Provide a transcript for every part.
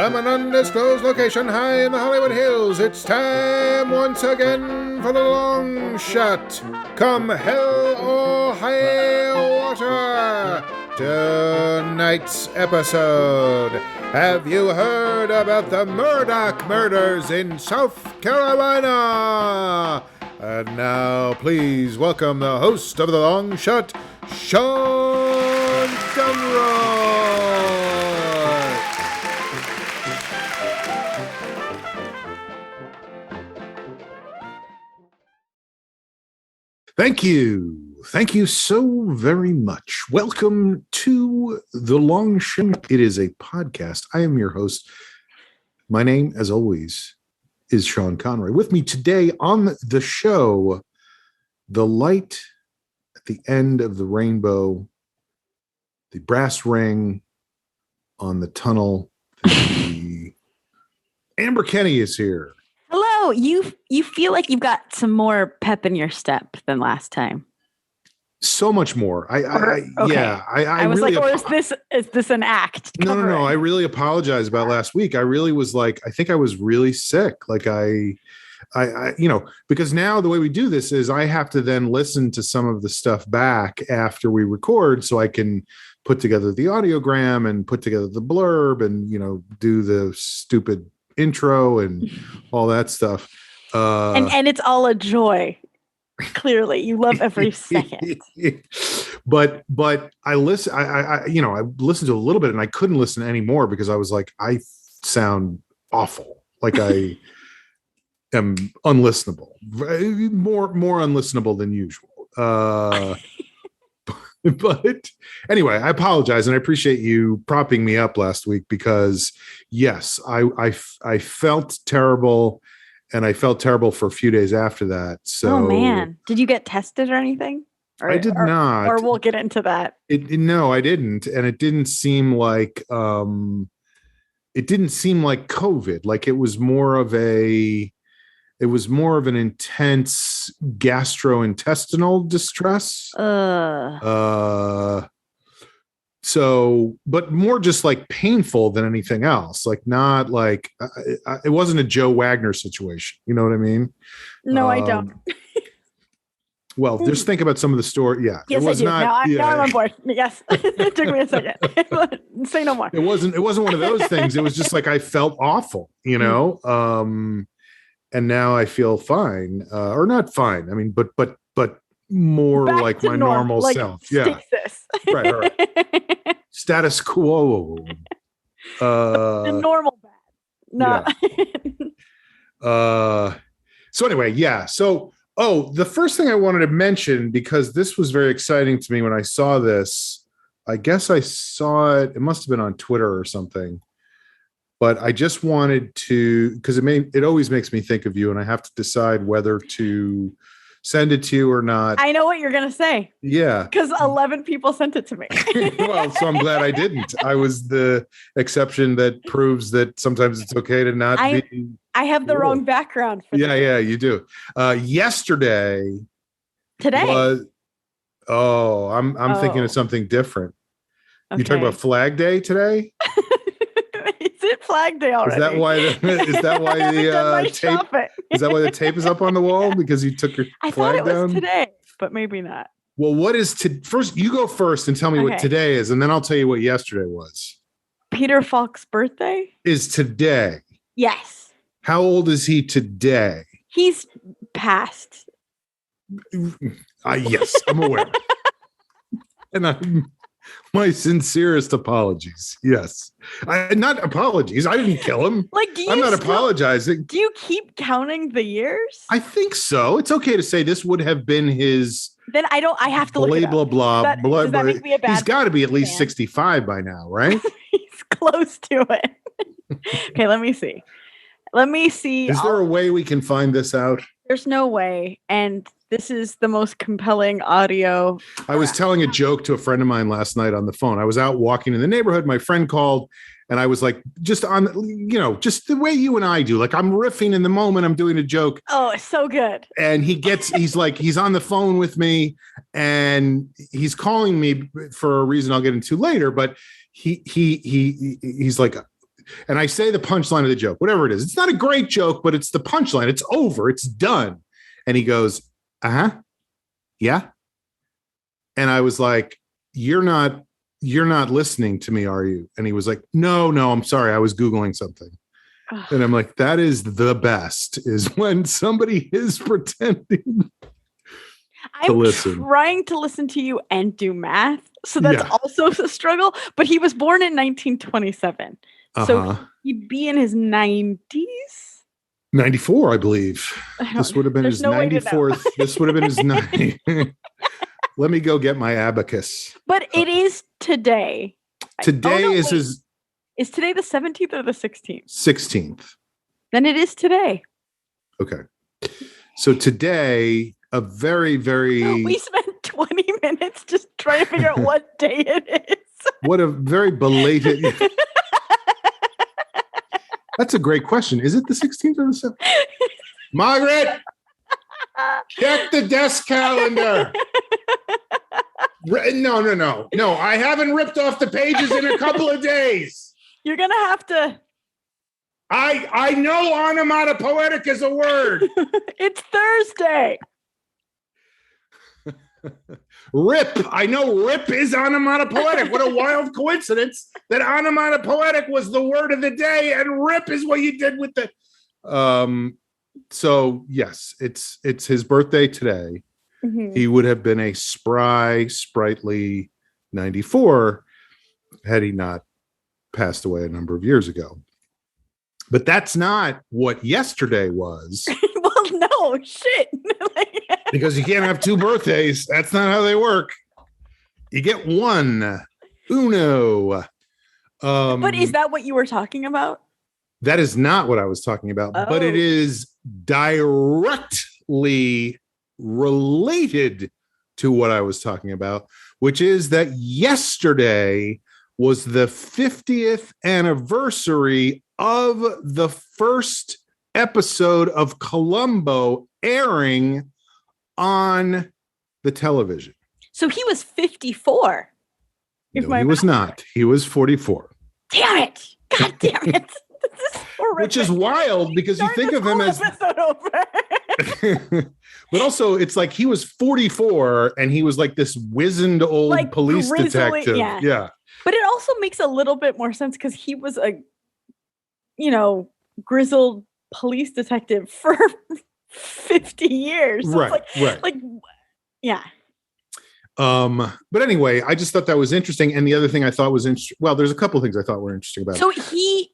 From an undisclosed location high in the Hollywood Hills, it's time once again for the long shot. Come hell or high water. Tonight's episode. Have you heard about the Murdoch murders in South Carolina? And now, please welcome the host of the long shot, Sean Conroy. Thank you. Thank you so very much. Welcome to The Long Shot. It is a podcast. I am your host. My name, as always, is Sean Conroy. With me today on the show, the light at the end of the rainbow, the brass ring on the tunnel. Amber Kenny is here. Hello. You feel like you've got some more pep in your step than last time. So much more. I was really like, or is this an act? No. I really apologize about last week. I really was like, I think I was really sick. Like I because now the way we do this is I have to then listen to some of the stuff back after we record so I can put together the audiogram and put together the blurb and, do the stupid intro and all that stuff. And it's all a joy. Clearly, you love every second. But I listen. I listened to a little bit, and I couldn't listen anymore because I was like, I sound awful. Like I am unlistenable. More unlistenable than usual. But anyway, I apologize, and I appreciate you propping me up last week because yes, I felt terrible. And I felt terrible for a few days after that. So, oh man, did you get tested or anything? I did not. Or we'll get into that. No, I didn't, and it didn't seem like COVID. Like it was more of an intense gastrointestinal distress. So, but more just like painful than anything else. Like not like it wasn't a Joe Wagner situation. You know what I mean? No, I don't. Well, just think about some of the story. Yeah, yes, it was I do. Now I'm on board. Yes, it took me a second. Say no more. It wasn't one of those things. It was just like I felt awful, and now I feel fine, or not fine. I mean, but more back like my normal like self. Yeah. Right. Status quo. The normal bad. Not. Yeah. So anyway, yeah. So, the first thing I wanted to mention, because this was very exciting to me when I saw this, I guess I saw it. It must have been on Twitter or something. But I just wanted to, because it always makes me think of you, and I have to decide whether to send it to you or not. I know what you're going to say. Yeah. Because 11 people sent it to me. Well, so I'm glad I didn't. I was the exception that proves that sometimes it's okay to not be. I have the wrong background. For yeah, you do. Yesterday. Today. I'm thinking of something different. Okay. You talking about Flag Day today? Is it Flag Day already? Is that why the tape? Is that why the tape is up on the wall? Because you took your I flag thought it down? was today, but maybe not. Well, what is first? You go first and tell me what today is, and then I'll tell you what yesterday was. Peter Falk's birthday is today. Yes. How old is he today? He's past. Yes, I'm aware. And I'm my sincerest apologies. Yes. Not apologies. I didn't kill him. I'm not apologizing. Do you keep counting the years? I think so. It's okay to say this would have been his. Then I have to look it up. Blah. Does that make me a bad He's got to be at least 65 by now, right? He's close to it. Okay, let me see. Is there a way we can find this out? There's no way. And this is the most compelling audio. I was telling a joke to a friend of mine last night on the phone. I was out walking in the neighborhood. My friend called and I was like, just just the way you and I do. Like I'm riffing in the moment. I'm doing a joke. Oh, it's so good. And he's on the phone with me and he's calling me for a reason I'll get into later. But he's like, and I say the punchline of the joke, whatever it is. It's not a great joke, but it's the punchline. It's over. It's done. And he goes, yeah. And I was like, you're not listening to me, are you? And he was like, no, I'm sorry. I was Googling something. And I'm like, that is the best, is when somebody is pretending to listen. Trying to listen to you and do math. So that's also a struggle. But he was born in 1927. So he'd be in his 90s. 94, I believe. This would have been his 94th. This would have been his 90. Let me go get my abacus. But it is today. Is today the 17th or the 16th? 16th. Then it is today. Okay. So today, a very, very... We spent 20 minutes just trying to figure out what day it is. What a very belated... That's a great question. Is it the 16th or the 17th? Margaret! Check the desk calendar. No. I haven't ripped off the pages in a couple of days. You're going to have to. I know onomatopoetic is a word. It's Thursday. Rip. I know rip is onomatopoetic. What a wild coincidence that onomatopoetic was the word of the day and rip is what you did with the... So yes, it's his birthday today. Mm-hmm. He would have been a spry, sprightly 94 had he not passed away a number of years ago. But that's not what yesterday was. Well, no, shit. Because you can't have two birthdays. That's not how they work. You get one. Uno. But is that what you were talking about? That is not what I was talking about, but it is directly related to what I was talking about, which is that yesterday was the 50th anniversary of the first episode of Columbo airing on the television. So he was 54. No, he was not. He was 44. Damn it. God damn it. Which is wild because you think of him as... But also, it's like he was 44 and he was like this wizened old police detective. Yeah. But it also makes a little bit more sense because he was a, grizzled police detective for 50 years. So right. Yeah. But anyway, I just thought that was interesting. And the other thing I thought was interesting. Well, there's a couple of things I thought were interesting about it. So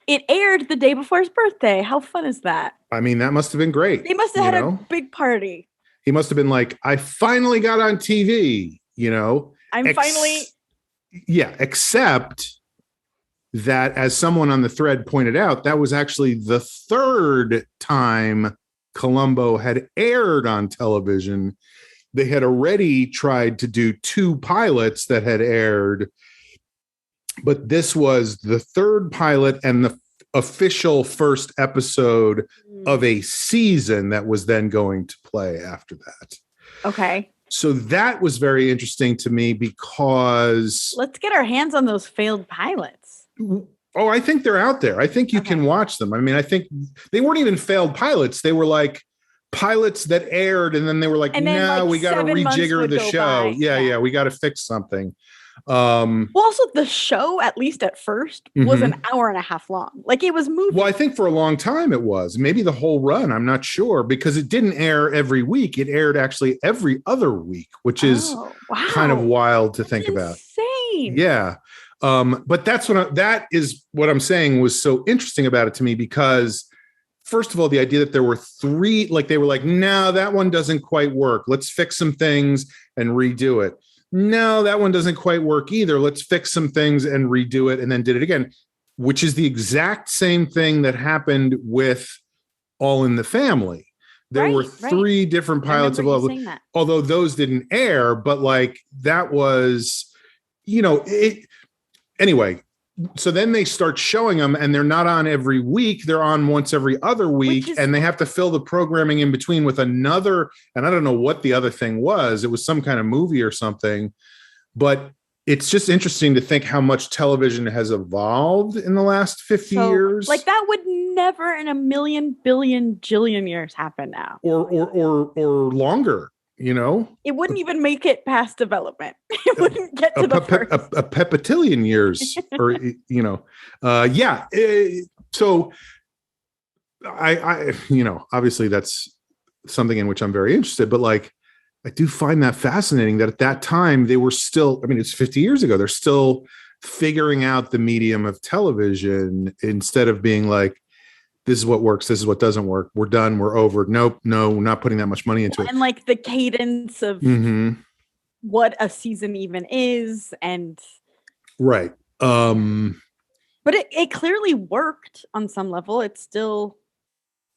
it aired the day before his birthday. How fun is that? I mean, that must have been great. They must have had a big party. He must have been like, I finally got on TV, Yeah, except that, as someone on the thread pointed out, that was actually the third time Columbo had aired on television. They had already tried to do two pilots that had aired, but this was the third pilot and the official first episode of a season that was then going to play after that. Okay. So that was very interesting to me because... Let's get our hands on those failed pilots. Oh, I think they're out there. I think you can watch them. I mean, I think they weren't even failed pilots. They were like pilots that aired and then they were like, no, we got to rejigger the show. Yeah, we got to fix something. Well, also the show, at least at first, was an hour and a half long. Like it was moving. Well, I think for a long time it was. Maybe the whole run. I'm not sure because it didn't air every week. It aired actually every other week, which is kind of wild to think about. Insane. Yeah. But that is what I'm saying was so interesting about it to me because first of all, the idea that there were three, like they were like, no, that one doesn't quite work. Let's fix some things and redo it. No, that one doesn't quite work either. Let's fix some things and redo it and then did it again, which is the exact same thing that happened with All in the Family. There were three different pilots of although those didn't air, but like that was, anyway. So then they start showing them and they're not on every week. They're on once every other week and they have to fill the programming in between with another. And I don't know what the other thing was. It was some kind of movie or something, but it's just interesting to think how much television has evolved in the last 50 years. Like that would never in a million, billion, jillion years happen now. Or longer, you know? It wouldn't even make it past development. It wouldn't get to the first. A pepitillion years, or, you know. So I, you know, obviously that's something in which I'm very interested, but like, I do find that fascinating that at that time they were still, I mean, it's 50 years ago. They're still figuring out the medium of television instead of being like, this is what works. This is what doesn't work. We're done. We're over. Nope. No, we're not putting that much money into it. And like the cadence of what a season even is. And right. But it clearly worked on some level. It's still.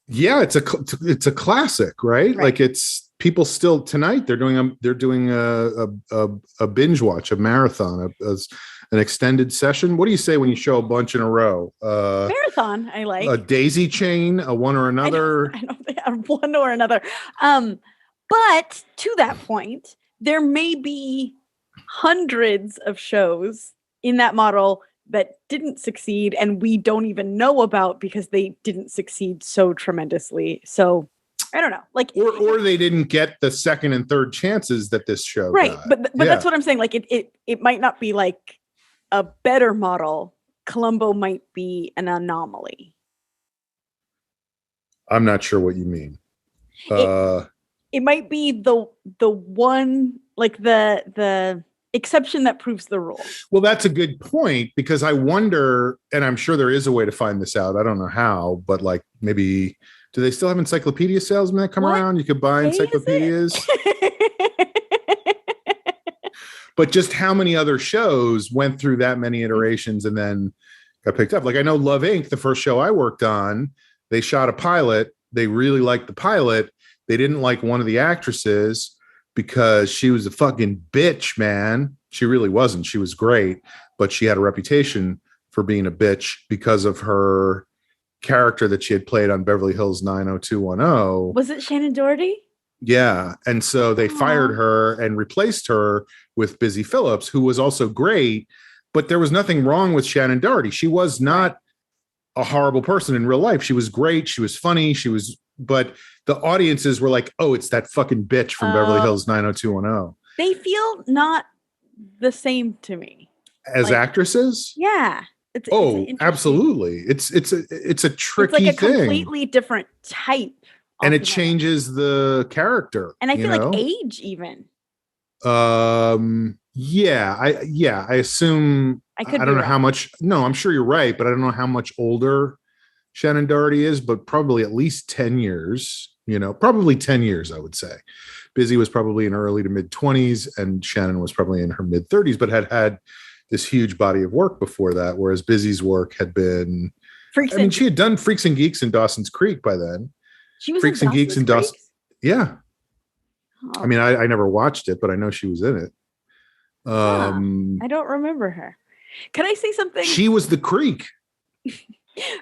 Yeah, it's a classic, right? Like it's people still tonight. They're doing a binge watch, a marathon, an extended session. What do you say when you show a bunch in a row? Marathon, I like a daisy chain, a one or another. I don't think one or another. But to that point, there may be hundreds of shows in that model that didn't succeed and we don't even know about because they didn't succeed so tremendously. So I don't know, like, or they didn't get the second and third chances that this show got. But that's what I'm saying. Like it might not be like a better model. Columbo might be an anomaly. I'm not sure what you mean. It might be the one, like the exception that proves the rule. Well, that's a good point, because I wonder, and I'm sure there is a way to find this out. I don't know how, but like maybe, do they still have encyclopedia salesmen that come around? You could buy encyclopedias. But just how many other shows went through that many iterations and then got picked up? Like I know Love Inc., the first show I worked on, they shot a pilot. They really liked the pilot. They didn't like one of the actresses because she was a fucking bitch, man. She really wasn't. She was great, but she had a reputation for being a bitch because of her character that she had played on Beverly Hills 90210. Was it Shannon Doherty? Yeah. And so they fired her and replaced her with Busy Phillips, who was also great, but there was nothing wrong with Shannon Doherty. She was not a horrible person in real life. She was great. She was funny. But the audiences were like, oh, it's that fucking bitch from Beverly Hills 90210. They feel not the same to me. As like, actresses? Yeah. It's absolutely. It's a tricky it's like a completely different type. And it changes the character. And I feel like age even. Yeah, I assume I don't know how much. No, I'm sure you're right, but I don't know how much older Shannon Doherty is, but probably at least 10 years, probably 10 years, I would say. Busy was probably in her early to mid 20s and Shannon was probably in her mid 30s, but had this huge body of work before that. Whereas Busy's work had been, she had done Freaks and Geeks and Dawson's Creek by then. She was Freaks and Geeks and Dawson. Yeah. Oh. I mean, I never watched it, but I know she was in it. I don't remember her. Can I say something? She was the Creek.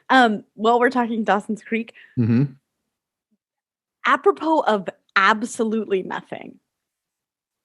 Well, we're talking Dawson's Creek. Mm-hmm. Apropos of absolutely nothing,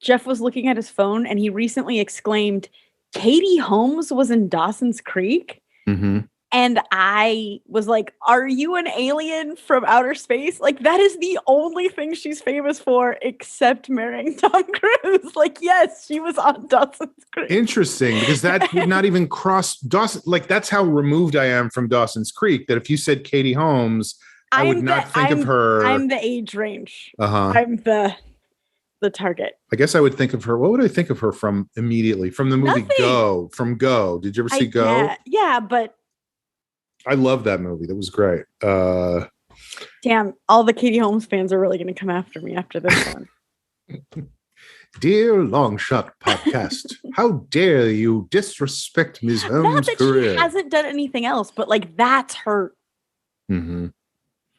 Jeff was looking at his phone and he recently exclaimed, Katie Holmes was in Dawson's Creek. Mm-hmm. And I was like, are you an alien from outer space? Like, that is the only thing she's famous for except marrying Tom Cruise. Like, yes, she was on Dawson's Creek. Interesting, because that would not even cross Dawson. Like, that's how removed I am from Dawson's Creek, that if you said Katie Holmes, I would not think of her. I'm the age range. Uh-huh. I'm the target. I guess I would think of her. What would I think of her from immediately? From the movie Go. From Go. Did you ever see Go? Yeah, but I love that movie. That was great. Damn, all the Katie Holmes fans are really going to come after me after this one. Dear Longshot Podcast, how dare you disrespect Ms. Holmes' career? She hasn't done anything else, but like that's her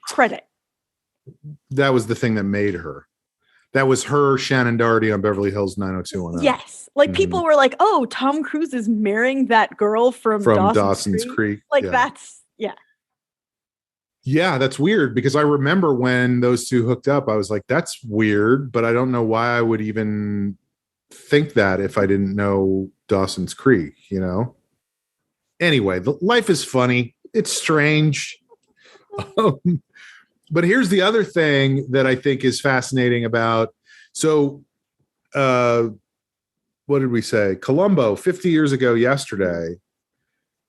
credit. That was the thing that made her. That was her Shannon Doherty on Beverly Hills 90210. Yes. Like people were like, oh, Tom Cruise is marrying that girl from Dawson's Creek. Like that's, Yeah, that's weird because I remember when those two hooked up, I was like, that's weird, but I don't know why I would even think that if I didn't know Dawson's Creek, you know? Anyway, life is funny. It's strange. But here's the other thing that I think is fascinating about. So, what did we say? Columbo, 50 years ago yesterday,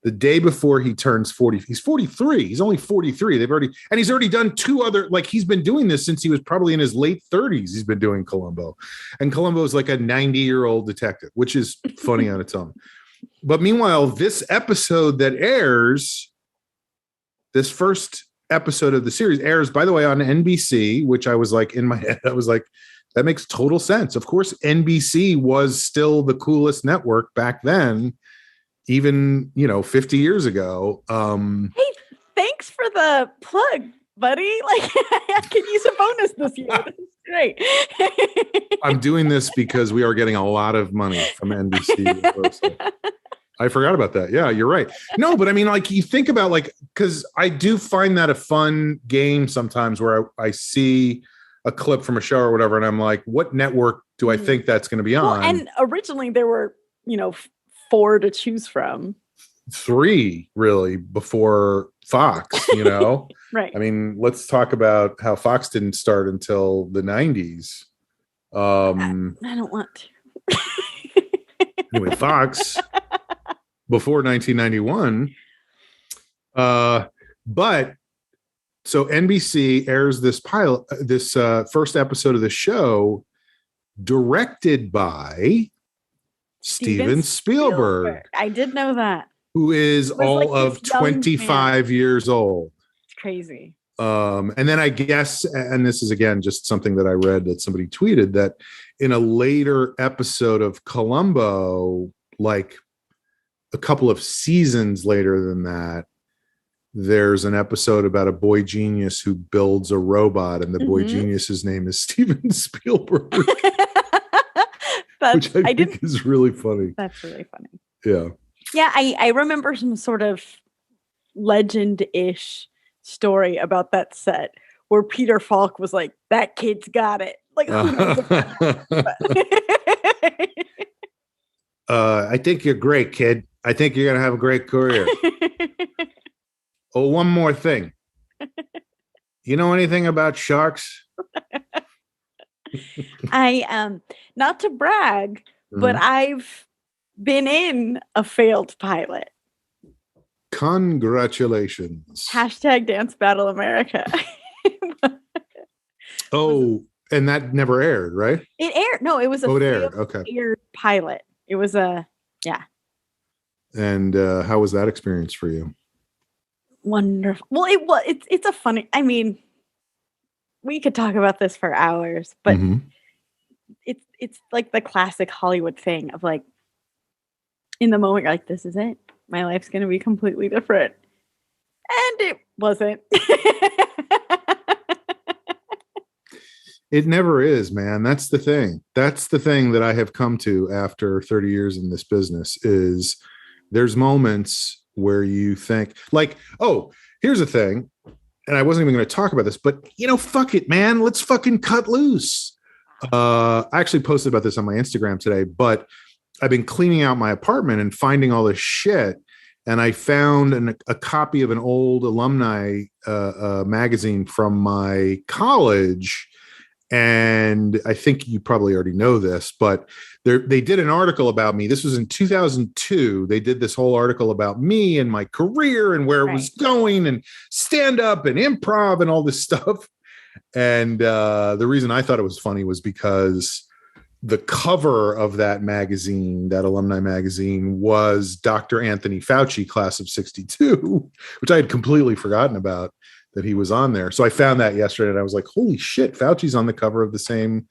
the day before he turns 40, he's 43. He's only 43. He's already done two other, like he's been doing this since he was probably in his late 30s. He's been doing Columbo. And Columbo is like a 90-year-old detective, which is funny on its own. But meanwhile, this episode that airs, this first episode of the series airs, by the way, on NBC, which I was like, in my head, I was like, that makes total sense. Of course, NBC was still the coolest network back then, even, 50 years ago. Hey, thanks for the plug, buddy. Like, I can use a bonus this year. That's great. I'm doing this because we are getting a lot of money from NBC. I forgot about that. Yeah, you're right. No, but I mean, like, you think about, like, because I do find that a fun game sometimes where I see a clip from a show or whatever, and I'm like, what network do I think that's going to be on? Well, and originally there were, 4 to choose from. 3, really, before Fox, Right. I mean, let's talk about how Fox didn't start until the 90s. I don't want to. Anyway, Fox before 1991. But so NBC airs this pilot, this first episode of the show, directed by Steven Spielberg. I did know that. Who is all of 25 years old. It's crazy. And then I guess, and this is again just something that I read that somebody tweeted, that in a later episode of Columbo, like a couple of seasons later than that, there's an episode about a boy genius who builds a robot, and the boy genius's name is Steven Spielberg. Which I think is really funny. That's really funny. Yeah. Yeah, I remember some sort of legend-ish story about that set where Peter Falk was like, that kid's got it. Like, who knows I think you're great, kid. I think you're going to have a great career. Oh, one more thing. You know anything about sharks? I not to brag, but I've been in a failed pilot. Congratulations. # Dance Battle America. Oh, and that never aired, right? It aired. No, it was a aired pilot. It was yeah. And how was that experience for you? Wonderful. Well, it's a funny, I mean, we could talk about this for hours, but it's like the classic Hollywood thing of like, in the moment, you're like, this is it. My life's going to be completely different. And it wasn't. It never is, man. That's the thing. That's the thing that I have come to after 30 years in this business is there's moments where you think like, oh, here's the thing. And I wasn't even going to talk about this, but fuck it, man. Let's fucking cut loose. I actually posted about this on my Instagram today, but I've been cleaning out my apartment and finding all this shit. And I found a copy of an old alumni magazine from my college. And I think you probably already know this, but they did an article about me. This was in 2002. They did this whole article about me and my career and where it was going and stand up and improv and all this stuff. And the reason I thought it was funny was because the cover of that magazine, that alumni magazine, was Dr. Anthony Fauci, class of 62, which I had completely forgotten about that he was on there. So I found that yesterday and I was like, holy shit, Fauci's on the cover of the same.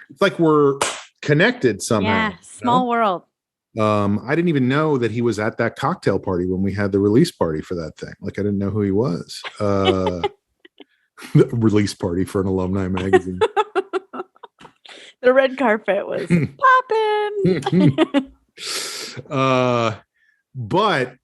It's like we're connected somehow. Yeah, small world. I didn't even know that he was at that cocktail party when we had the release party for that thing. Like I didn't know who he was. The release party for an alumni magazine. The red carpet was popping. But,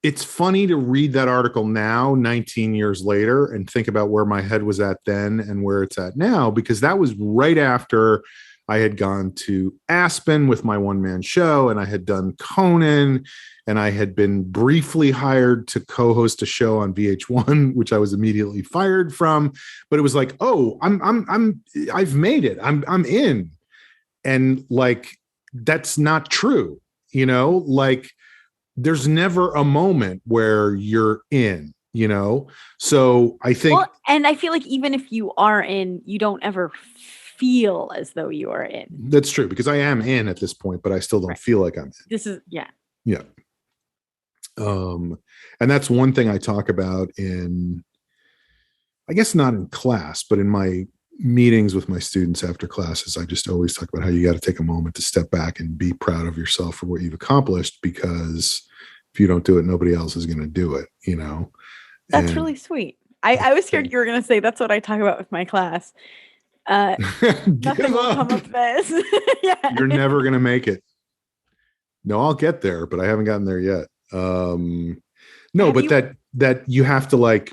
it's funny to read that article now, 19 years later, and think about where my head was at then and where it's at now, because that was right after I had gone to Aspen with my one-man show, and I had done Conan, and I had been briefly hired to co-host a show on VH1, which I was immediately fired from. But it was like, oh, I've made it. I'm in. And like, that's not true. You know, like there's never a moment where you're in, you know? So I think. Well, and I feel like even if you are in, you don't ever feel as though you are in. That's true, because I am in at this point, but I still don't feel like I'm in. This is, yeah. Yeah. And that's one thing I talk about in, I guess not in class, but in my meetings with my students after classes. I just always talk about how you got to take a moment to step back and be proud of yourself for what you've accomplished, because if you don't do it, nobody else is going to do it, you know? That's really sweet. I was scared you were going to say that's what I talk about with my class. Nothing will come of this. Yeah. You're never going to make it. No, I'll get there, but I haven't gotten there yet. No, but that you have to like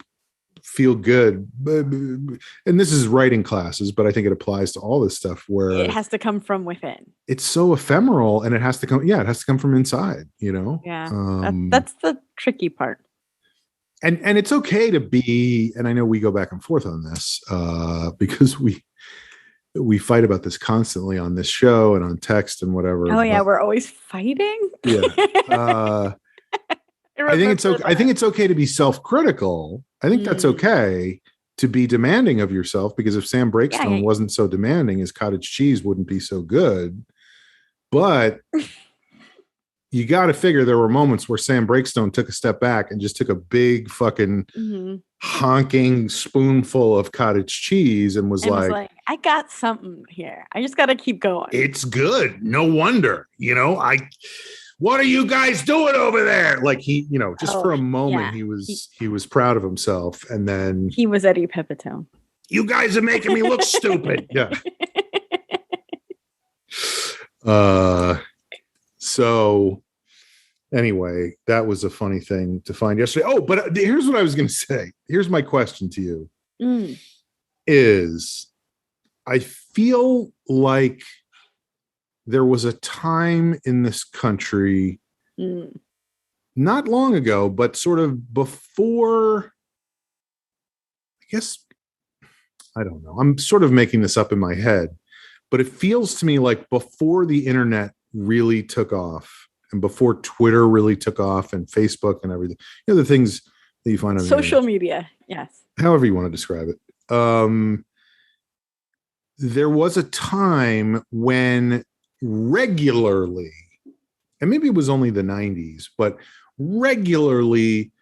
feel good. And this is writing classes, but I think it applies to all this stuff where it has to come from within. It's so ephemeral, and it has to come from inside, you know? Yeah. That's the tricky part. And it's okay to be, and I know we go back and forth on this, because we fight about this constantly on this show and on text and whatever. Oh yeah, we're always fighting. Yeah. I think it's okay. I think it's okay to be self-critical. I think that's okay to be demanding of yourself, because if Sam Breakstone wasn't so demanding, his cottage cheese wouldn't be so good. But you got to figure there were moments where Sam Breakstone took a step back and just took a big fucking honking spoonful of cottage cheese and was like, I got something here. I just got to keep going. It's good. No wonder, you know, what are you guys doing over there? Like he, you know, just for a moment, he was proud of himself. And then he was Eddie Pepitone. You guys are making me look stupid. Yeah. So anyway, that was a funny thing to find yesterday. Oh, but here's what I was going to say. Here's my question to you is I feel like there was a time in this country not long ago, but sort of before, I guess, I don't know. I'm sort of making this up in my head, but it feels to me like before the internet really took off and before Twitter really took off and Facebook and everything, you know, the things that you find on social media. Yes. However you want to describe it. There was a time when regularly, and maybe it was only the 90s, but regularly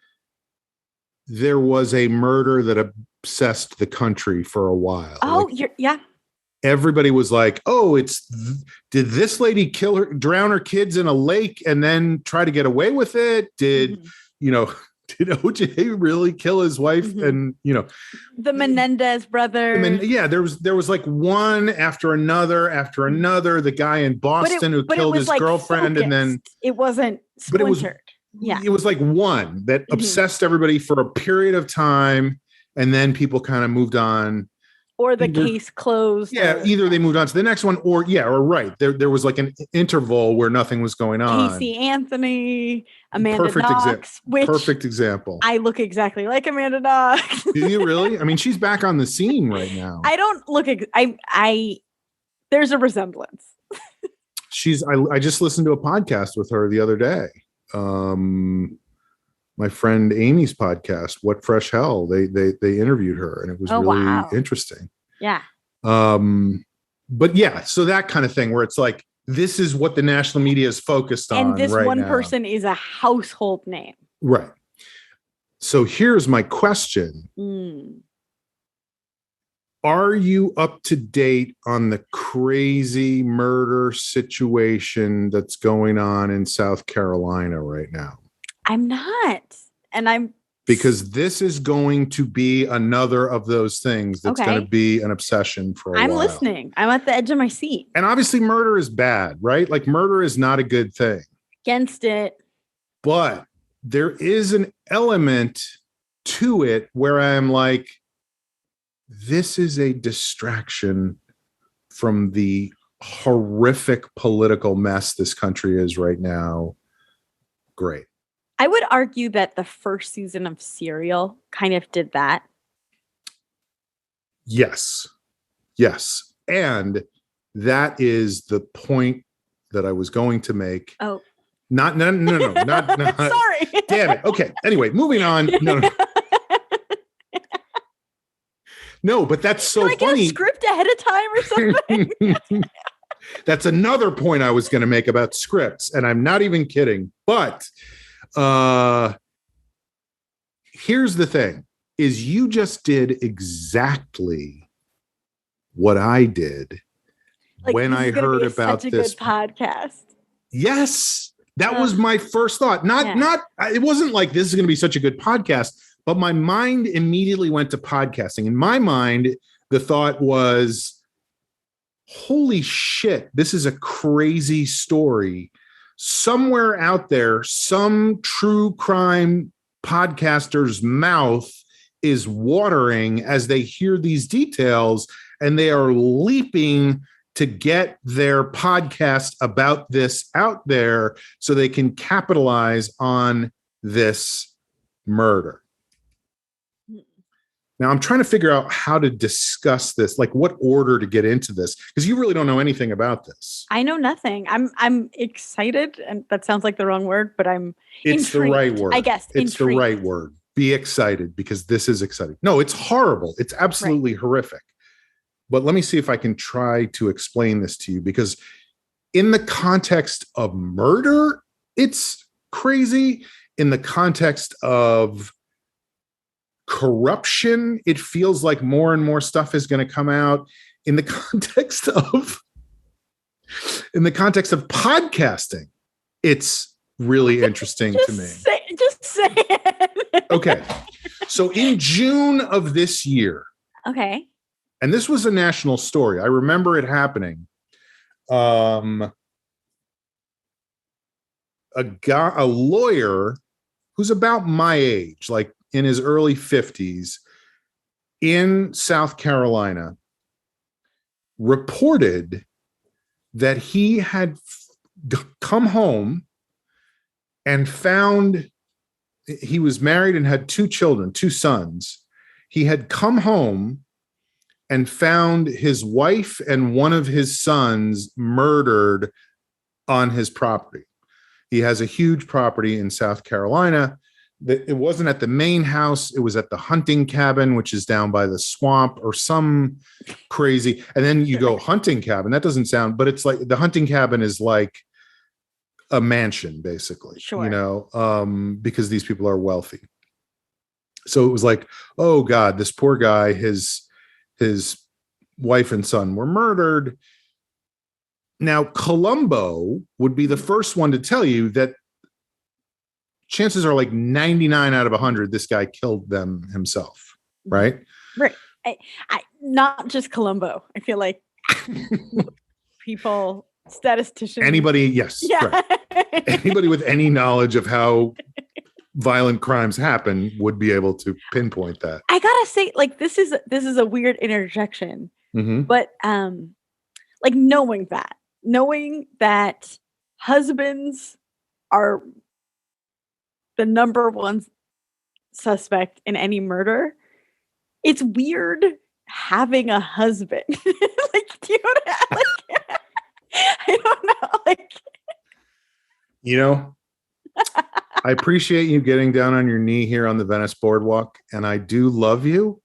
there was a murder that obsessed the country for a while. Oh, yeah. Everybody was like, oh, did this lady drown her kids in a lake and then try to get away with it? Did OJ really kill his wife? And, you know, the Menendez brother. There was like one after another. The guy in Boston who killed his girlfriend, focused. And then it wasn't splintered. It was like one that obsessed everybody for a period of time, and then people kind of moved on. Or the case closed. Yeah, either they moved on to the next one, or right. There was like an interval where nothing was going on. Casey Anthony, Amanda Knox. Perfect example. I look exactly like Amanda Knox. Do you really? I mean, she's back on the scene right now. I don't look. There's a resemblance. I just listened to a podcast with her the other day. My friend Amy's podcast, What Fresh Hell, they interviewed her, and it was really interesting. Yeah. But yeah, so that kind of thing where it's like, this is what the national media is focused on. And this one person is a household name. Right. So here's my question. Are you up to date on the crazy murder situation that's going on in South Carolina right now? I'm not. And because this is going to be another of those things that's going to be an obsession for a while. I'm listening. I'm at the edge of my seat. And obviously murder is bad, right? Like murder is not a good thing. Against it. But there is an element to it where I'm like, this is a distraction from the horrific political mess this country is right now, great. I would argue that the first season of Serial kind of did that. Yes. And that is the point that I was going to make. Oh. Not. Sorry. Damn it. Okay. Anyway, moving on. No. No, but that's so Can I funny. get a script ahead of time or something? That's another point I was going to make about scripts, and I'm not even kidding. But here's the thing: is you just did exactly what I did when I heard about such a this good podcast. Yes, that was my first thought. It wasn't like this is going to be such a good podcast, but my mind immediately went to podcasting. In my mind, the thought was, holy shit, this is a crazy story. Somewhere out there, some true crime podcaster's mouth is watering as they hear these details, and they are leaping to get their podcast about this out there so they can capitalize on this murder. Now I'm trying to figure out how to discuss this, like what order to get into this, because you really don't know anything about this. I know nothing. I'm excited, and that sounds like the wrong word, but It's intrigued, the right word. I guess. It's intrigued. the right word. Be excited, because this is exciting. No, it's horrible. It's absolutely horrific. But let me see if I can try to explain this to you, because in the context of murder, it's crazy. In the context of corruption, it feels like more and more stuff is going to come out. In the context of podcasting, it's really interesting to me. Just say it. Okay. So in June of this year, okay, and this was a national story, I remember it happening. A lawyer who's about my age, like in his early 50s, in South Carolina, reported that he had come home and found, he was married and had two children, two sons. He had come home and found his wife and one of his sons murdered on his property. He has a huge property in South Carolina. It wasn't at the main house. It was at the hunting cabin, which is down by the swamp or some crazy. And then you go hunting cabin. That doesn't sound, but it's like the hunting cabin is like a mansion, basically, because these people are wealthy. So it was like, oh God, this poor guy, his wife and son were murdered. Now, Columbo would be the first one to tell you that chances are like 99 out of 100, this guy killed them himself, right? Right. I not just Columbo. I feel like people, statisticians. Anybody, yes. Yeah. Right. Anybody with any knowledge of how violent crimes happen would be able to pinpoint that. I gotta say, like, this is a weird interjection, but like knowing that husbands are the number one suspect in any murder, it's weird having a husband. Like, do you know what like? I don't know, like. I appreciate you getting down on your knee here on the Venice Boardwalk, and I do love you.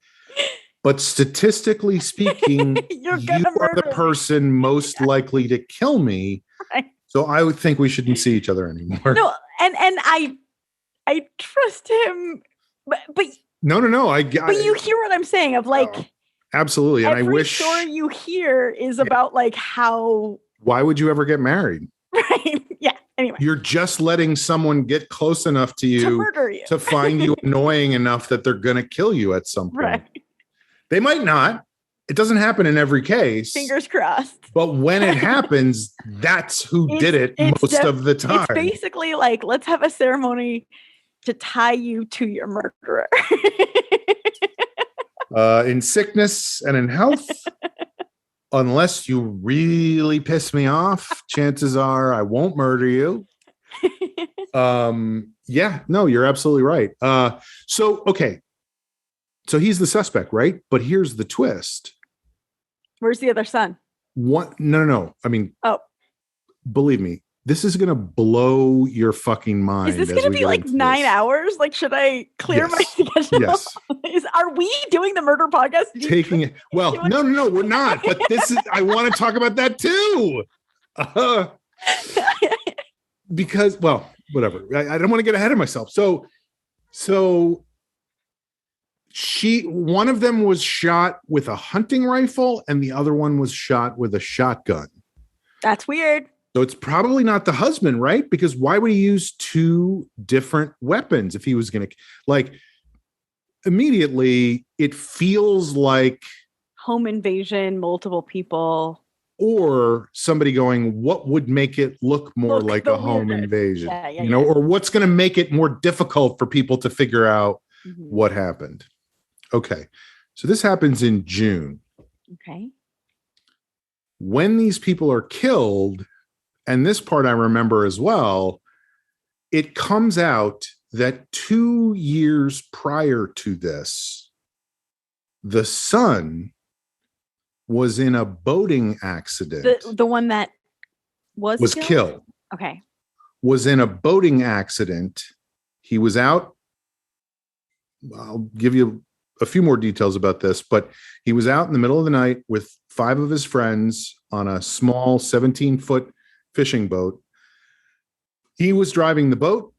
But statistically speaking, you are the person most likely to kill me. Right. So I would think we shouldn't see each other anymore. No, and I trust him, but no. But you hear what I'm saying of like, absolutely. And I wish story you hear is about like how. Why would you ever get married? Right. Yeah. Anyway, you're just letting someone get close enough to you to murder you, to find you annoying enough that they're going to kill you at some point. Right. They might not. It doesn't happen in every case. Fingers crossed. But when it happens, that's who did it most of the time. It's basically like, let's have a ceremony to tie you to your murderer. In sickness and in health, unless you really piss me off, chances are I won't murder you. Yeah, no, you're absolutely right. Okay. So he's the suspect, right? But here's the twist. Where's the other son? What? No. I mean, believe me, this is going to blow your fucking mind. Is this going to be like 9 hours? Like, should I clear my schedule? Yes. Are we doing the murder podcast? Taking it. Well, no, we're not. But I want to talk about that too. Because, well, whatever. I don't want to get ahead of myself. So one of them was shot with a hunting rifle and the other one was shot with a shotgun. That's weird. So it's probably not the husband, right? Because why would he use two different weapons if he was going to, like, immediately it feels like home invasion, multiple people. Or somebody going, what would make it look more like a home invasion? Or what's going to make it more difficult for people to figure out what happened? Okay. So this happens in June. Okay. When these people are killed, and this part I remember as well, it comes out that 2 years prior to this, the son was in a boating accident. The one that was killed. Okay. Was in a boating accident. He was out. I'll give you a few more details about this, but he was out in the middle of the night with 5 of his friends on a small 17-foot fishing boat. He was driving the boat.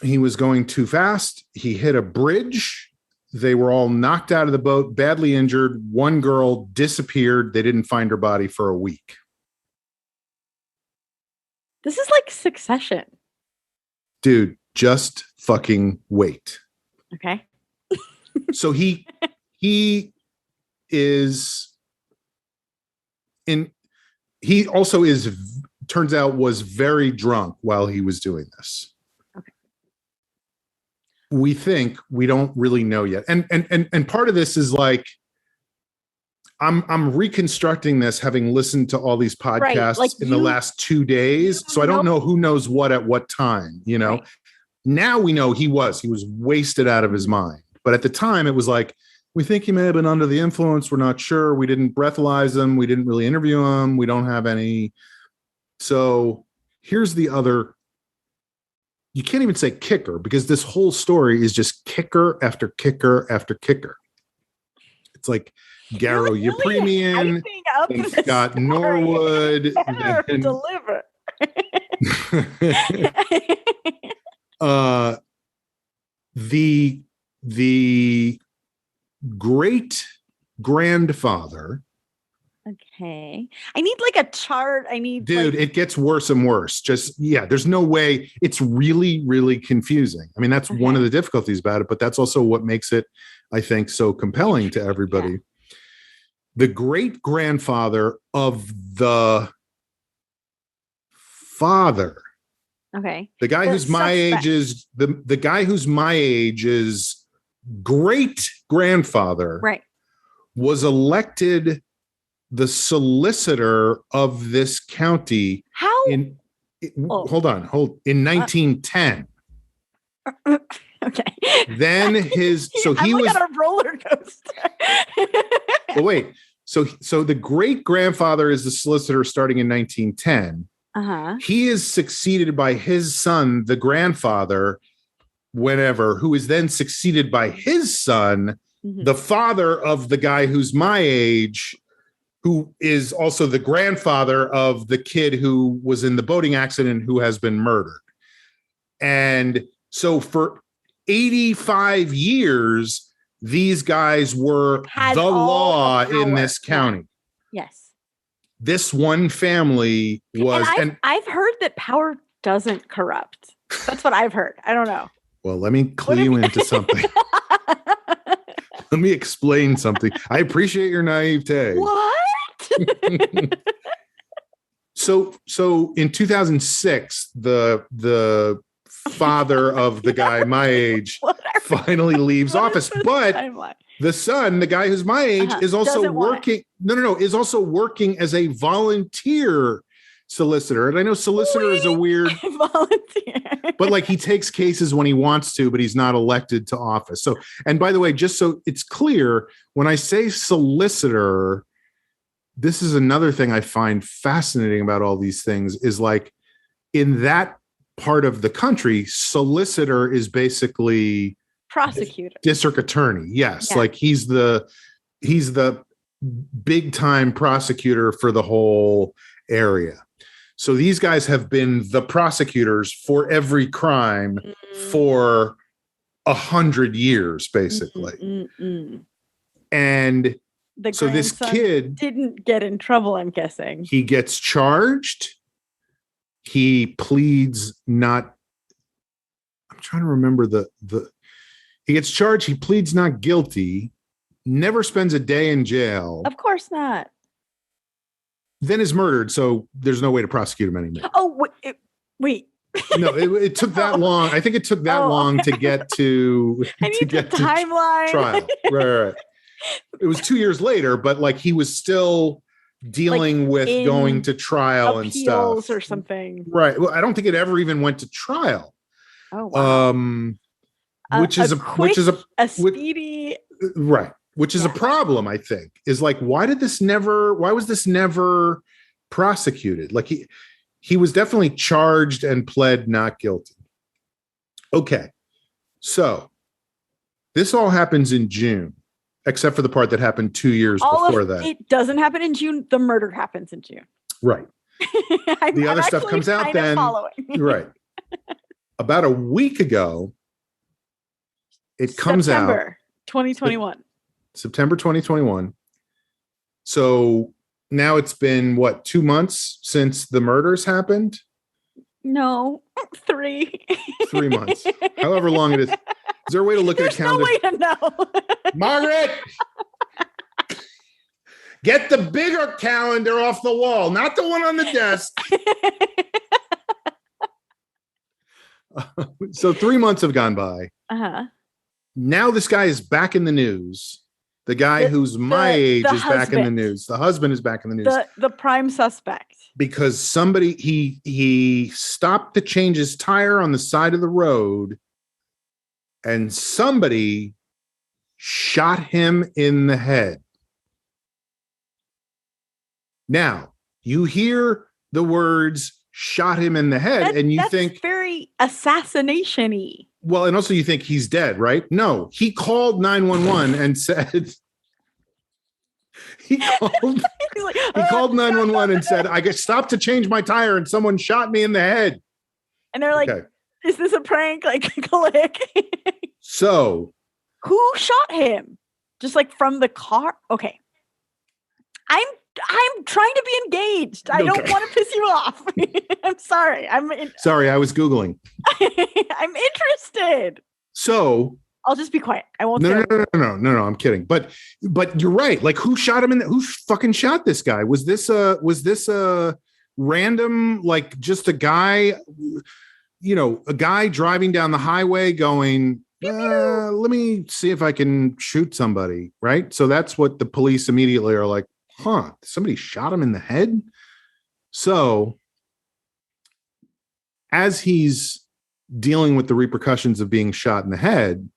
He was going too fast. He hit a bridge. They were all knocked out of the boat, badly injured. One girl disappeared. They didn't find her body for a week. This is like Succession. Dude, just fucking wait. Okay. So he also turns out was very drunk while he was doing this. Okay. We don't really know yet. And part of this is like, I'm reconstructing this having listened to all these podcasts in the last 2 days. So I don't know who knows what at what time, Right. Now we know he was wasted out of his mind. But at the time it was like, we think he may have been under the influence. We're not sure. We didn't breathalyze him. We didn't really interview him. We don't have any. So here's the other. You can't even say kicker because this whole story is just kicker after kicker after kicker. It's like Garo Yepremian, and Scott Norwood. Deliver. The great grandfather. Okay. I need like a chart. Dude, it gets worse and worse. There's no way. It's really, really confusing. I mean, that's one of the difficulties about it, but that's also what makes it, I think, so compelling to everybody. Yeah. The great grandfather of the father. Okay. The guy who's my age is the guy who's my age is great grandfather. Right. Was elected the solicitor of this county. How? Hold on. In 1910. Okay. Then he was on a roller coaster. Well, wait. So the great grandfather is the solicitor starting in 1910. He is succeeded by his son, the grandfather, who is then succeeded by his son, the father of the guy who's my age, who is also the grandfather of the kid who was in the boating accident who has been murdered. And so for 85 years, these guys were the law in this county. Yes. This one family was, and I've heard that power doesn't corrupt. That's what I've heard. I don't know. Well, let me clue you into something. Let me explain something. I appreciate your naivete. What? So in 2006, the father of the guy my age finally leaves office, The son, the guy who's my age, is also Doesn't want working. No, is also working as a volunteer solicitor. And I know solicitor is a weird volunteer, but like he takes cases when he wants to, but he's not elected to office. So, and by the way, just so it's clear, when I say solicitor, this is another thing I find fascinating about all these things is like in that part of the country, solicitor is basically prosecutor, district attorney. Yes. Yeah. Like he's the big time prosecutor for the whole area. So these guys have been the prosecutors for every crime for 100 years, basically. And so this kid didn't get in trouble, I'm guessing. He gets charged. He pleads not. I'm trying to remember he gets charged. He pleads not guilty, never spends a day in jail. Of course not. Then is murdered, so there's no way to prosecute him anymore. Oh, wait. No, it took that long. I think it took that long to get to I need the timeline. Trial. Right. It was 2 years later, but like he was still dealing with going to trial and stuff or something. Right. Well, I don't think it ever even went to trial. Oh wow. Which is a speedy right. Which is a problem, I think, is like, why was this never prosecuted? Like he was definitely charged and pled not guilty. Okay. So this all happens in June, except for the part that happened 2 years before that. It doesn't happen in June. The murder happens in June. Right. The other stuff comes out then. Right. About a week ago, it comes out. September 2021. September 2021. So now it's been 2 months since the murders happened? No, 3. 3 months. However long it is. Is there a way to look at a calendar? There's no way to know. Margaret! Get the bigger calendar off the wall, not the one on the desk. So 3 months have gone by. Uh-huh. Now this guy is back in the news. The guy who's my age is back in the news. The husband is back in the news. The prime suspect. Because somebody, he stopped to change his tire on the side of the road and somebody shot him in the head. Now, you hear the words shot him in the head and you think very assassination-y. Well, and also you think he's dead, right? No, he called 911 and said he called 911 and said, I stopped to change my tire and someone shot me in the head. And they're like, is this a prank? Like, click. So who shot him? Just like from the car? Okay. I'm trying to be engaged. I don't want to piss you off. I'm sorry. Sorry, I was Googling. I'm interested. So I'll just be quiet. I won't. No, I'm kidding. But you're right. Like, who shot him who fucking shot this guy? Was this a random, like, just a guy, a guy driving down the highway going, let me see if I can shoot somebody. Right. So that's what the police immediately are like. Somebody shot him in the head. So as he's dealing with the repercussions of being shot in the head,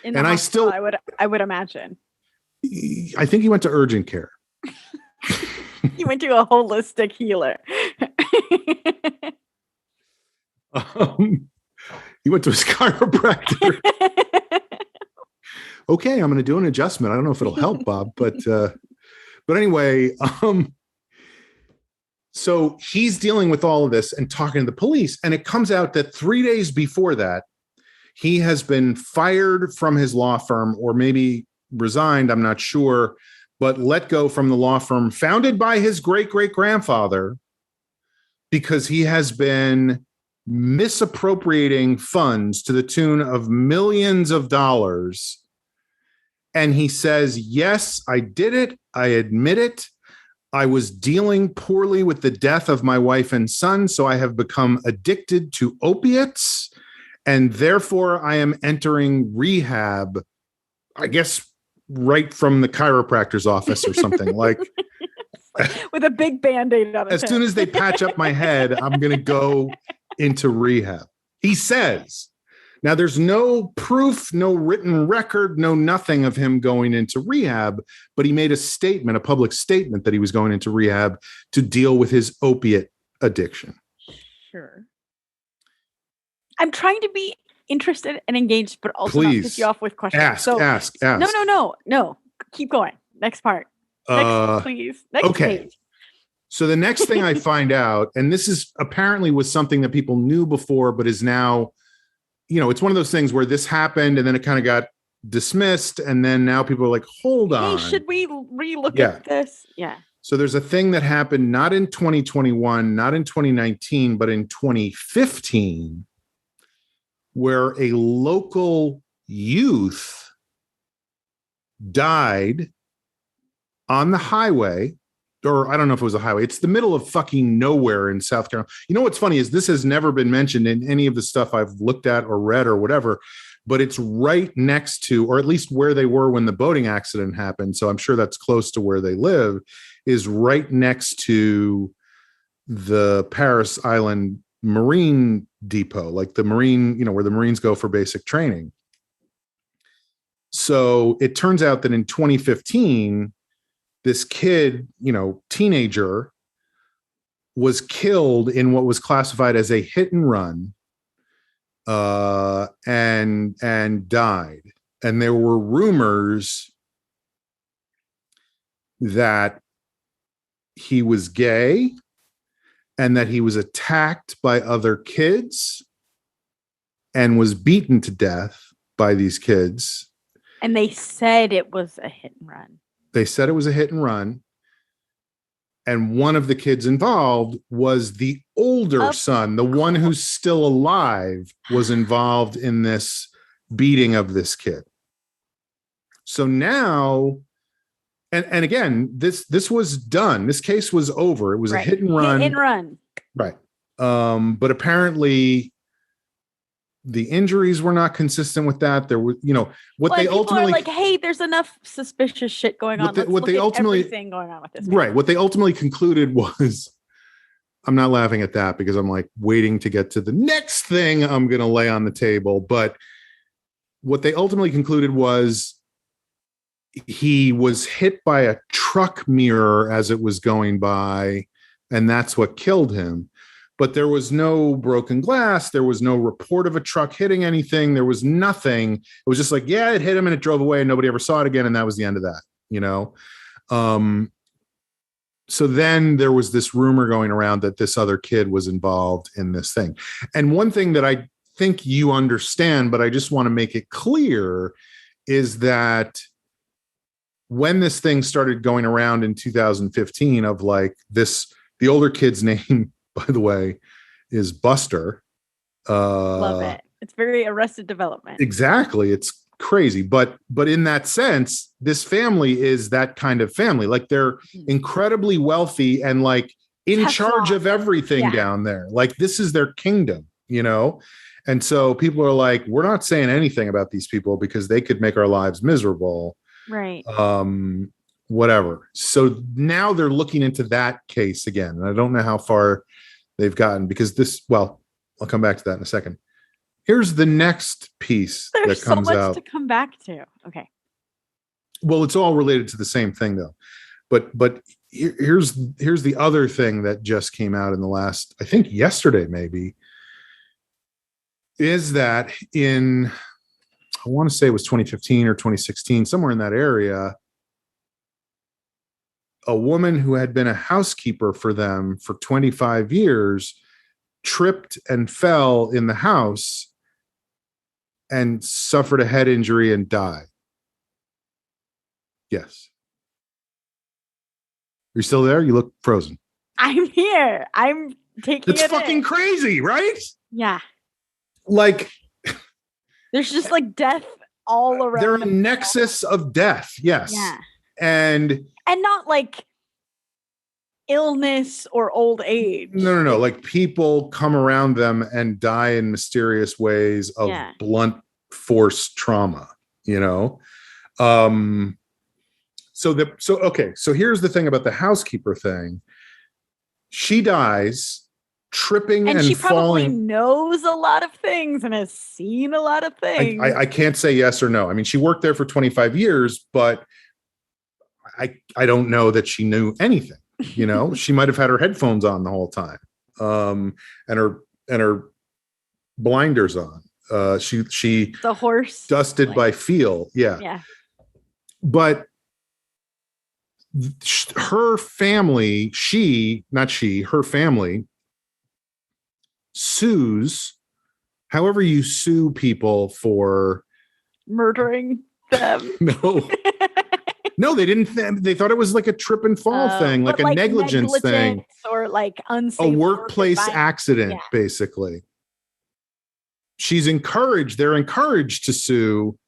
I would imagine. I think he went to urgent care. He went to a holistic healer. He went to his chiropractor. Okay, I'm going to do an adjustment. I don't know if it'll help, Bob, but anyway, so he's dealing with all of this and talking to the police. And it comes out that 3 days before that, he has been fired from his law firm, or maybe resigned, I'm not sure, but let go from the law firm founded by his great-great-grandfather because he has been misappropriating funds to the tune of millions of dollars. And he says, yes, I did it. I admit it. I was dealing poorly with the death of my wife and son, so I have become addicted to opiates, and therefore I am entering rehab, I guess, right from the chiropractor's office or something. Like with a big Band-Aid on it. As soon as they patch up my head, I'm going to go into rehab. He says. Now, there's no proof, no written record, no nothing of him going into rehab, but he made a statement, a public statement, that he was going into rehab to deal with his opiate addiction. Sure. I'm trying to be interested and engaged, but also Please, not piss you off with questions. Ask. No. Keep going. Next part. Next, please. Next page. So the next thing I find out, and this is apparently was something that people knew before, but is now, it's one of those things where this happened and then it kind of got dismissed. And then now people are like, hold on. Hey, should we relook at this? Yeah. So there's a thing that happened not in 2021, not in 2019, but in 2015, where a local youth died on the highway, or I don't know if it was a highway. It's the middle of fucking nowhere in South Carolina. You know what's funny is this has never been mentioned in any of the stuff I've looked at or read or whatever, but it's right next to, or at least where they were when the boating accident happened. So I'm sure that's close to where they live, is right next to the Paris Island Marine Depot, like the Marine, where the Marines go for basic training. So it turns out that in 2015, this kid, teenager, was killed in what was classified as a hit and run, and died. And there were rumors that he was gay and that he was attacked by other kids and was beaten to death by these kids. And they said it was a hit and run. They said it was a hit and run. And one of the kids involved was the older son, the one who's still alive, was involved in this beating of this kid. So now, and again, this was done. This case was over. It was a hit and run. Hit and run. Right. But apparently the injuries were not consistent with that. There were, what they ultimately are like, hey, there's enough suspicious shit going on. What they ultimately everything going on with this. Right. What they ultimately concluded was, I'm not laughing at that because I'm like waiting to get to the next thing I'm going to lay on the table. But what they ultimately concluded was he was hit by a truck mirror as it was going by, and that's what killed him. But there was no broken glass. There was no report of a truck hitting anything. There was nothing. It was just like, yeah, it hit him and it drove away and nobody ever saw it again. And that was the end of that, So then there was this rumor going around that this other kid was involved in this thing. And one thing that I think you understand, but I just want to make it clear, is that when this thing started going around in 2015 of like this, the older kid's name, by the way, is Buster. Love it. It's very Arrested Development. Exactly. It's crazy. But in that sense, this family is that kind of family. Like they're incredibly wealthy and like in charge of everything down there. Like this is their kingdom, And so people are like, we're not saying anything about these people because they could make our lives miserable. Right. Whatever. So now they're looking into that case again. And I don't know how far they've gotten because I'll come back to that in a second. Here's the next piece that comes out. There's so much to come back to. Okay. Well, it's all related to the same thing though. But here's the other thing that just came out in the last, I think yesterday maybe, is that I want to say it was 2015 or 2016, somewhere in that area, a woman who had been a housekeeper for them for 25 years tripped and fell in the house and suffered a head injury and died. Yes. You're still there? You look frozen. I'm here. I'm taking it. It's fucking crazy, right? Yeah. Like there's just like death all around. They're a nexus of death. Yes. Yeah. And not like illness or old age. No. Like people come around them and die in mysterious ways of blunt force trauma, So here's the thing about the housekeeper thing. She dies tripping and she probably falling. knows a lot of things and has seen a lot of things. I can't say yes or no. I mean, she worked there for 25 years, but I don't know that she knew anything. You know, she might have had her headphones on the whole time, and her blinders on. She the horse dusted by feel. Yeah. But her family, her family sues, however you sue people for murdering them. No, they didn't. They thought it was like a trip and fall thing, like a negligence thing, or like unsafe, a workplace accident, basically. They're encouraged to sue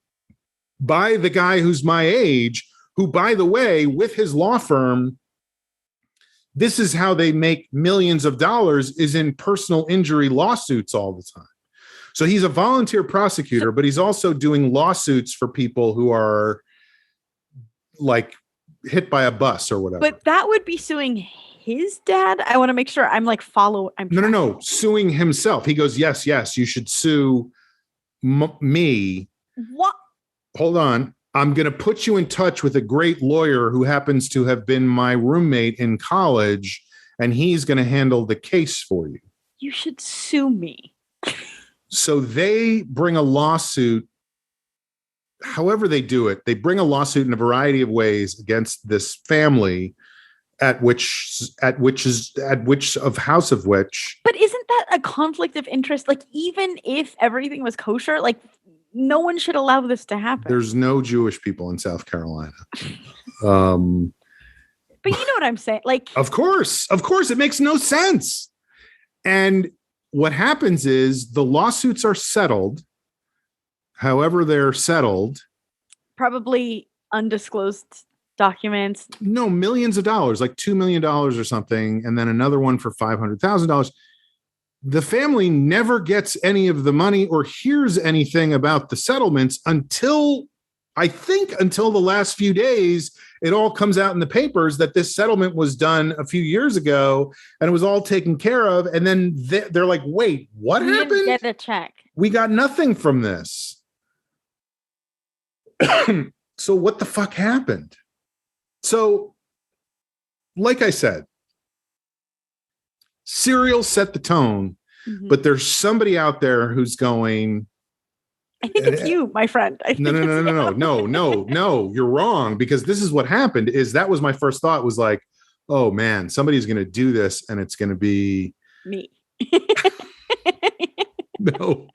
by the guy who's my age, who, by the way, with his law firm, this is how they make millions of dollars, is in personal injury lawsuits all the time. So he's a volunteer prosecutor, but he's also doing lawsuits for people who are like hit by a bus or whatever. But that would be suing his dad. I want to make sure I'm like No, suing himself. He goes, yes, you should sue me. What? Hold on. I'm going to put you in touch with a great lawyer who happens to have been my roommate in college, and he's going to handle the case for you. You should sue me. So they bring a lawsuit. However they do it, they bring a lawsuit in a variety of ways against this family, at which of House of Which. But isn't that a conflict of interest? Like, even if everything was kosher, like, no one should allow this to happen. There's no Jewish people in South Carolina. But you know what I'm saying? Like, of course, it makes no sense. And what happens is the lawsuits are settled. However they're settled. Probably undisclosed documents. No, millions of dollars, like $2 million or something. And then another one for $500,000. The family never gets any of the money or hears anything about the settlements until the last few days. It all comes out in the papers that this settlement was done a few years ago and it was all taken care of. And then they're like, wait, what happened? We didn't get a check. We got nothing from this. So what the fuck happened? So, like I said, Serial set the tone, but there's somebody out there who's going, I think it's you, my friend. No, you're wrong, because this is what happened. That was my first thought, was like, oh man, somebody's going to do this and it's going to be me. No.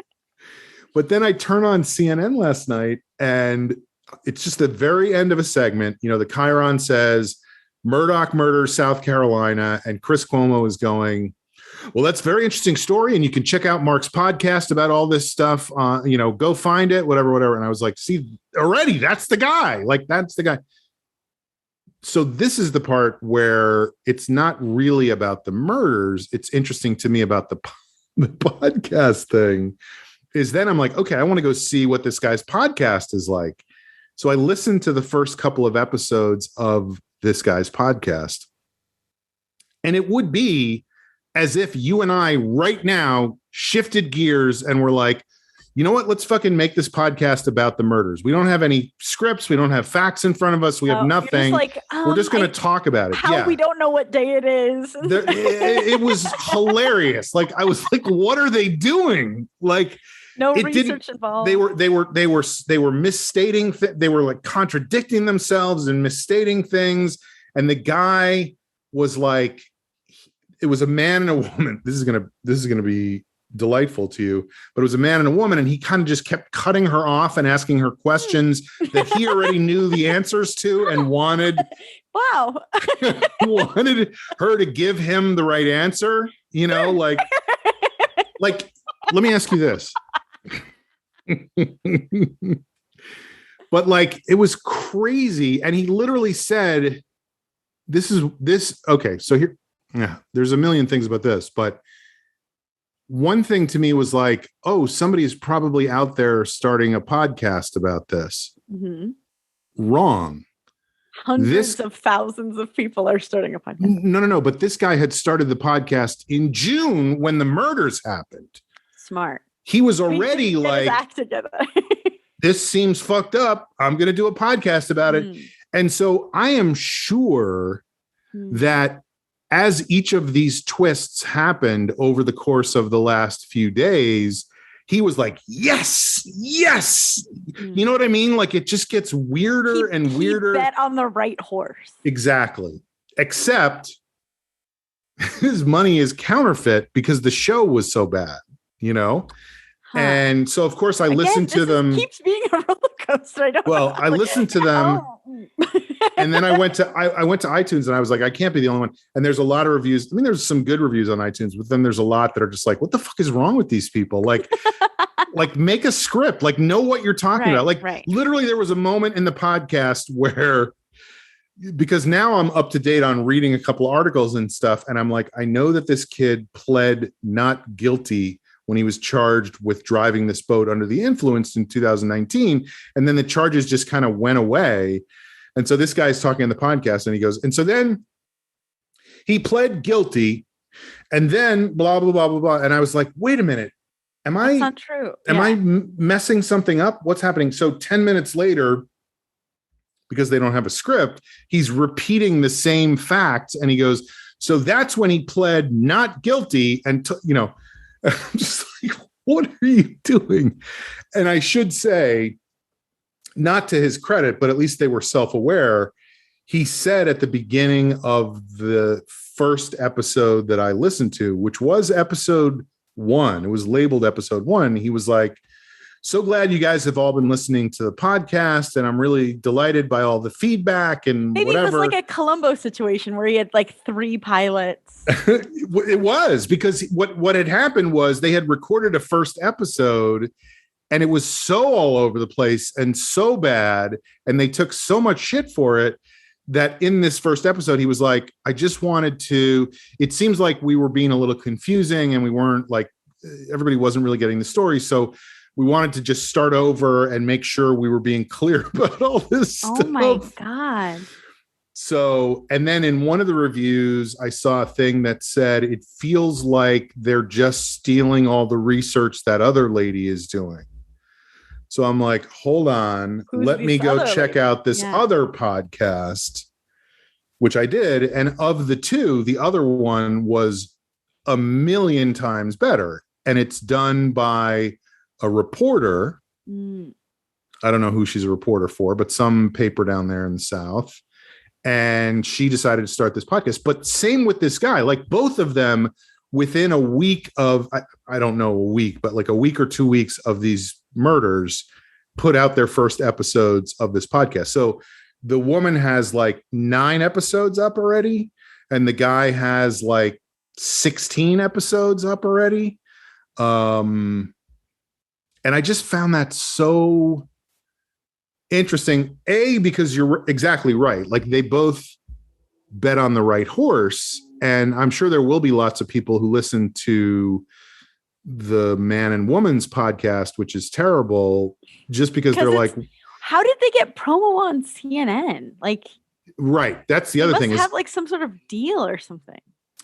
But then I turn on CNN last night and it's just the very end of a segment. You know, the Chiron says Murdoch murders South Carolina, and Chris Cuomo is going, well, that's a very interesting story. And you can check out Mark's podcast about all this stuff. Go find it, whatever. And I was like, see, already that's the guy. Like, that's the guy. So this is the part where it's not really about the murders. It's interesting to me about the podcast thing. Is then I'm like, okay, I want to go see what this guy's podcast is like. So I listened to the first couple of episodes of this guy's podcast. And it would be as if you and I right now shifted gears and were like, you know what? Let's fucking make this podcast about the murders. We don't have any scripts. We don't have facts in front of us. We have nothing. We're just going to talk about it. We don't know what day it is. It was hilarious. Like, I was like, what are they doing? Like, no research involved. They were misstating. They were like contradicting themselves and misstating things. And the guy was like, it was a man and a woman. This is gonna be delightful to you, but it was a man and a woman, and he kind of just kept cutting her off and asking her questions that he already knew the answers to and wanted wanted her to give him the right answer. You know, like let me ask you this. But like, it was crazy. And he literally said, okay, so here, there's a million things about this, but one thing to me was like, oh, somebody is probably out there starting a podcast about this. Mm-hmm. Wrong. Hundreds of thousands of people are starting a podcast. No. But this guy had started the podcast in June when the murders happened. Smart. He was already like, act together. this seems fucked up. I'm going to do a podcast about it. And so I am sure that as each of these twists happened over the course of the last few days, he was like, yes. You know what I mean? Like it just gets weirder and weirder. He bet on the right horse. Exactly. Except his money is counterfeit because the show was so bad, you know? And so, of course, I listened to them. Keeps being a roller coaster. I listened to them, and then I went to iTunes, and I was like, I can't be the only one. And there's a lot of reviews. I mean, there's some good reviews on iTunes, but then there's a lot that are just like, what the fuck is wrong with these people? Like, like make a script, like know what you're talking about. Like, literally, there was a moment in the podcast where, because now I'm up to date on reading a couple articles and stuff, and I'm like, I know that this kid pled not guilty when he was charged with driving this boat under the influence in 2019. And then the charges just kind of went away. And so this guy's talking on the podcast and he goes, and so then he pled guilty and then blah, blah, blah, blah, blah. And I was like, wait a minute. That's not true. Am I messing something up? What's happening? So 10 minutes later, because they don't have a script, he's repeating the same facts. And he goes, so that's when he pled not guilty. And, I'm just like, what are you doing? And I should say, not to his credit, but at least they were self-aware. He said at the beginning of the first episode that I listened to, which was episode 1, it was labeled episode 1. He was like, so glad you guys have all been listening to the podcast, and I'm really delighted by all the feedback and maybe whatever. It was like a Columbo situation where he had like 3 pilots. It was because what had happened was they had recorded a first episode and it was so all over the place and so bad, and they took so much shit for it that in this first episode, he was like, I just wanted to, it seems like we were being a little confusing and we weren't like, everybody wasn't really getting the story. So we wanted to just start over and make sure we were being clear about all this stuff. Oh my God. So, and then in one of the reviews, I saw a thing that said, it feels like they're just stealing all the research that other lady is doing. So I'm like, hold on, let me go check out this other podcast, which I did. And of the two, the other one was a million times better. And it's done by a reporter. I don't know who she's a reporter for, but some paper down there in the South. And she decided to start this podcast. But same with this guy, like both of them within a week of, I don't know, a week, but like a week or 2 weeks of these murders, put out their first episodes of this podcast. So the woman has like 9 episodes up already. And the guy has like 16 episodes up already. And I just found that so interesting, because you're exactly right. Like they both bet on the right horse. And I'm sure there will be lots of people who listen to the Man and Woman's podcast, which is terrible, just because they're like, how did they get promo on CNN? Like, right. That's the other thing. Have like some sort of deal or something.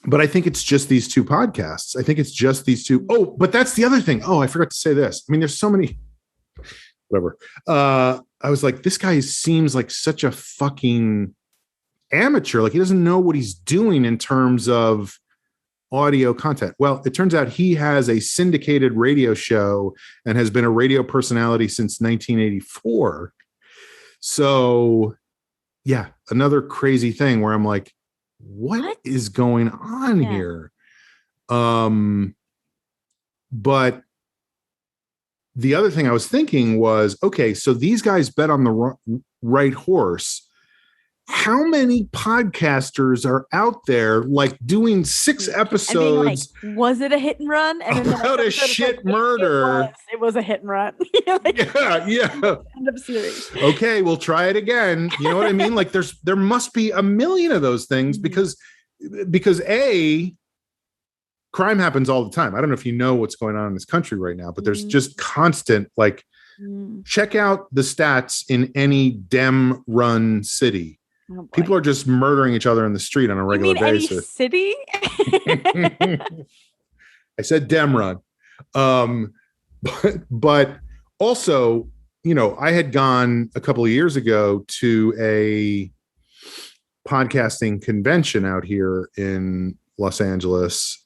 But I think it's just these 2 podcasts. I think it's just these 2. Oh, but that's the other thing. Oh, I forgot to say this. I mean, there's so many, whatever. I was like, this guy seems like such a fucking amateur. Like he doesn't know what he's doing in terms of audio content. Well, it turns out he has a syndicated radio show and has been a radio personality since 1984. So yeah, another crazy thing where I'm like, what is going on here? But the other thing I was thinking was, okay, so these guys bet on the right horse. How many podcasters are out there like doing 6 episodes? Was it a hit and run? And about a shit murder. It was a hit and run. Yeah. End of series. Okay, we'll try it again. You know what I mean? Like there must be a million of those things because crime happens all the time. I don't know if you know what's going on in this country right now, but there's just constant, like, check out the stats in any Dem run city. Oh, boy. People are just murdering each other in the street on a regular basis. Any city? I said Demrun. But also, I had gone a couple of years ago to a podcasting convention out here in Los Angeles,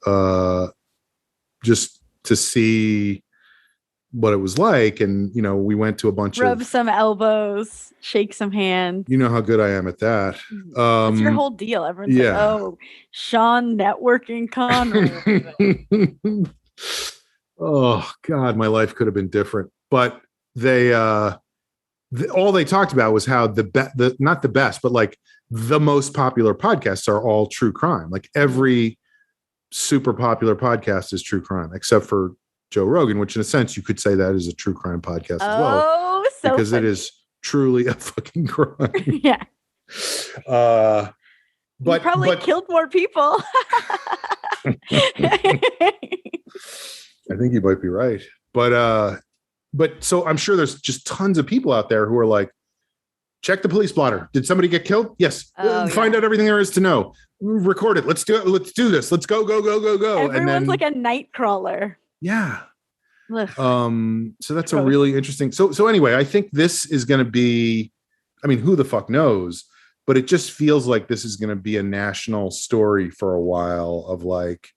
just to see what it was like. And, we went to a bunch Rub some elbows, shake some hands. You know how good I am at that. That's your whole deal. Everyone's like, oh, Sean networking con. Oh God, my life could have been different. But they, all they talked about was how not the best, but like the most popular podcasts are all true crime. Like every super popular podcast is true crime, except for Joe Rogan, which in a sense you could say that is a true crime podcast as well. Oh, so because funny. It is truly a fucking crime. Yeah. But you probably killed more people. I think you might be right. But so I'm sure there's just tons of people out there who are like, check the police blotter. Did somebody get killed? Yes. Find out everything there is to know. Record it. Let's do it. Let's do this. Let's go. Everyone's like a night crawler. Yeah. Ugh. So that's a really interesting. So anyway, I think this is going to be, I mean, who the fuck knows, but it just feels like this is going to be a national story for a while of like,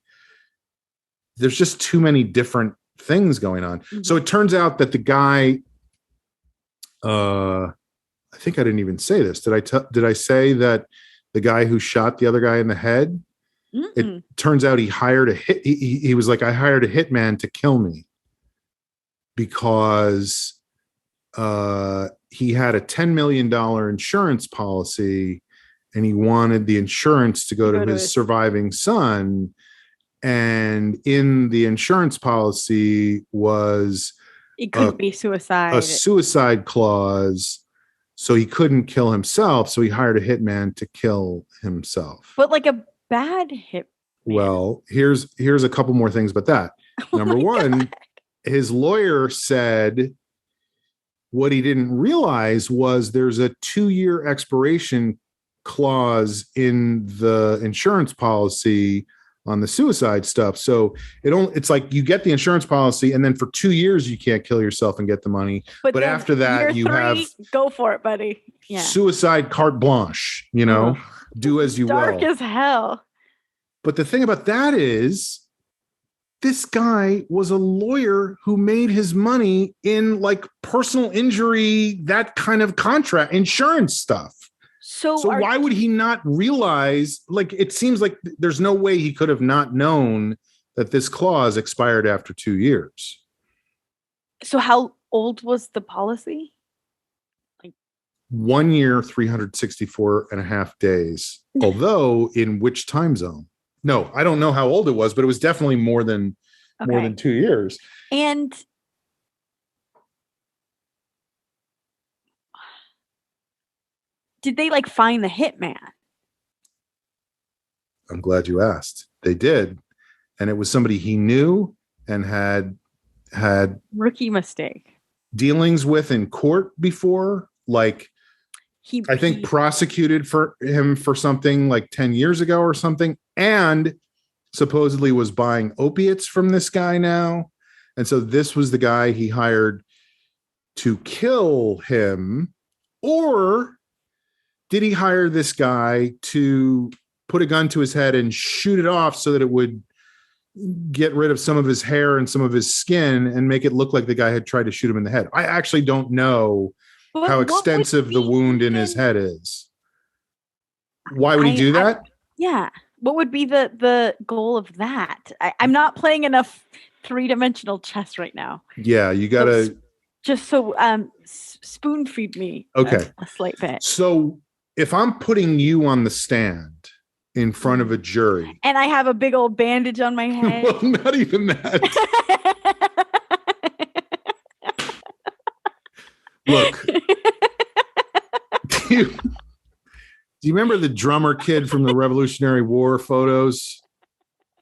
there's just too many different things going on. Mm-hmm. So it turns out that the guy, I think I didn't even say this. Did I say that the guy who shot the other guy in the head? Mm-mm. It turns out he hired he was like, I hired a hitman to kill me because he had a $10 million insurance policy and he wanted the insurance to go to his surviving son. And in the insurance policy was it couldn't be suicide. A suicide clause. So he couldn't kill himself. So he hired a hitman to kill himself. But like a bad hitman. Well, here's a couple more things about that. Number one, his lawyer said what he didn't realize was there's a 2-year expiration clause in the insurance policy on the suicide stuff. So it's like you get the insurance policy and then for 2 years you can't kill yourself and get the money. But after that you have go for it, buddy. Yeah. Suicide carte blanche, do as you will. Dark as hell. But the thing about that is this guy was a lawyer who made his money in like personal injury, that kind of contract insurance stuff. So why would he not realize, like, it seems like there's no way he could have not known that this clause expired after 2 years. So how old was the policy? Like 1 year, 364 and a half days. Although in which time zone? No, I don't know how old it was, but it was definitely more than 2 years. And did they like find the hitman? I'm glad you asked. They did. And it was somebody he knew and had rookie mistake dealings with in court before. Like I think prosecuted for him for something like 10 years ago or something. And supposedly was buying opiates from this guy now. And so this was the guy he hired to kill him. Or did he hire this guy to put a gun to his head and shoot it off so that it would get rid of some of his hair and some of his skin and make it look like the guy had tried to shoot him in the head? I actually don't know how extensive the wound in his head is. Why would he do that? Yeah. What would be the goal of that? I'm not playing enough 3-dimensional chess right now. Yeah, you gotta spoon feed me. Okay, a slight bit. So if I'm putting you on the stand in front of a jury, and I have a big old bandage on my head, well, not even that. Look, do you remember the drummer kid from the Revolutionary War photos?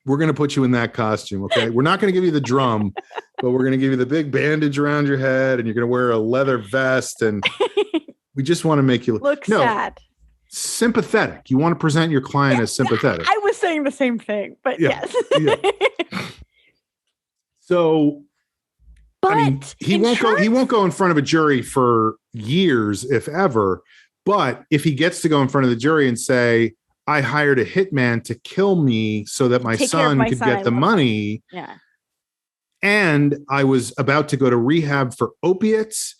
We're going to put you in that costume, okay? We're not going to give you the drum, but we're going to give you the big bandage around your head, and you're going to wear a leather vest, and we just want to make you look sad. sympathetic. You want to present your client as sympathetic. I was saying the same thing, but yes. Yeah. So, but I mean, he won't go in front of a jury for years, if ever. But if he gets to go in front of the jury and say, I hired a hitman to kill me so that my son could get the money. Yeah. And I was about to go to rehab for opiates,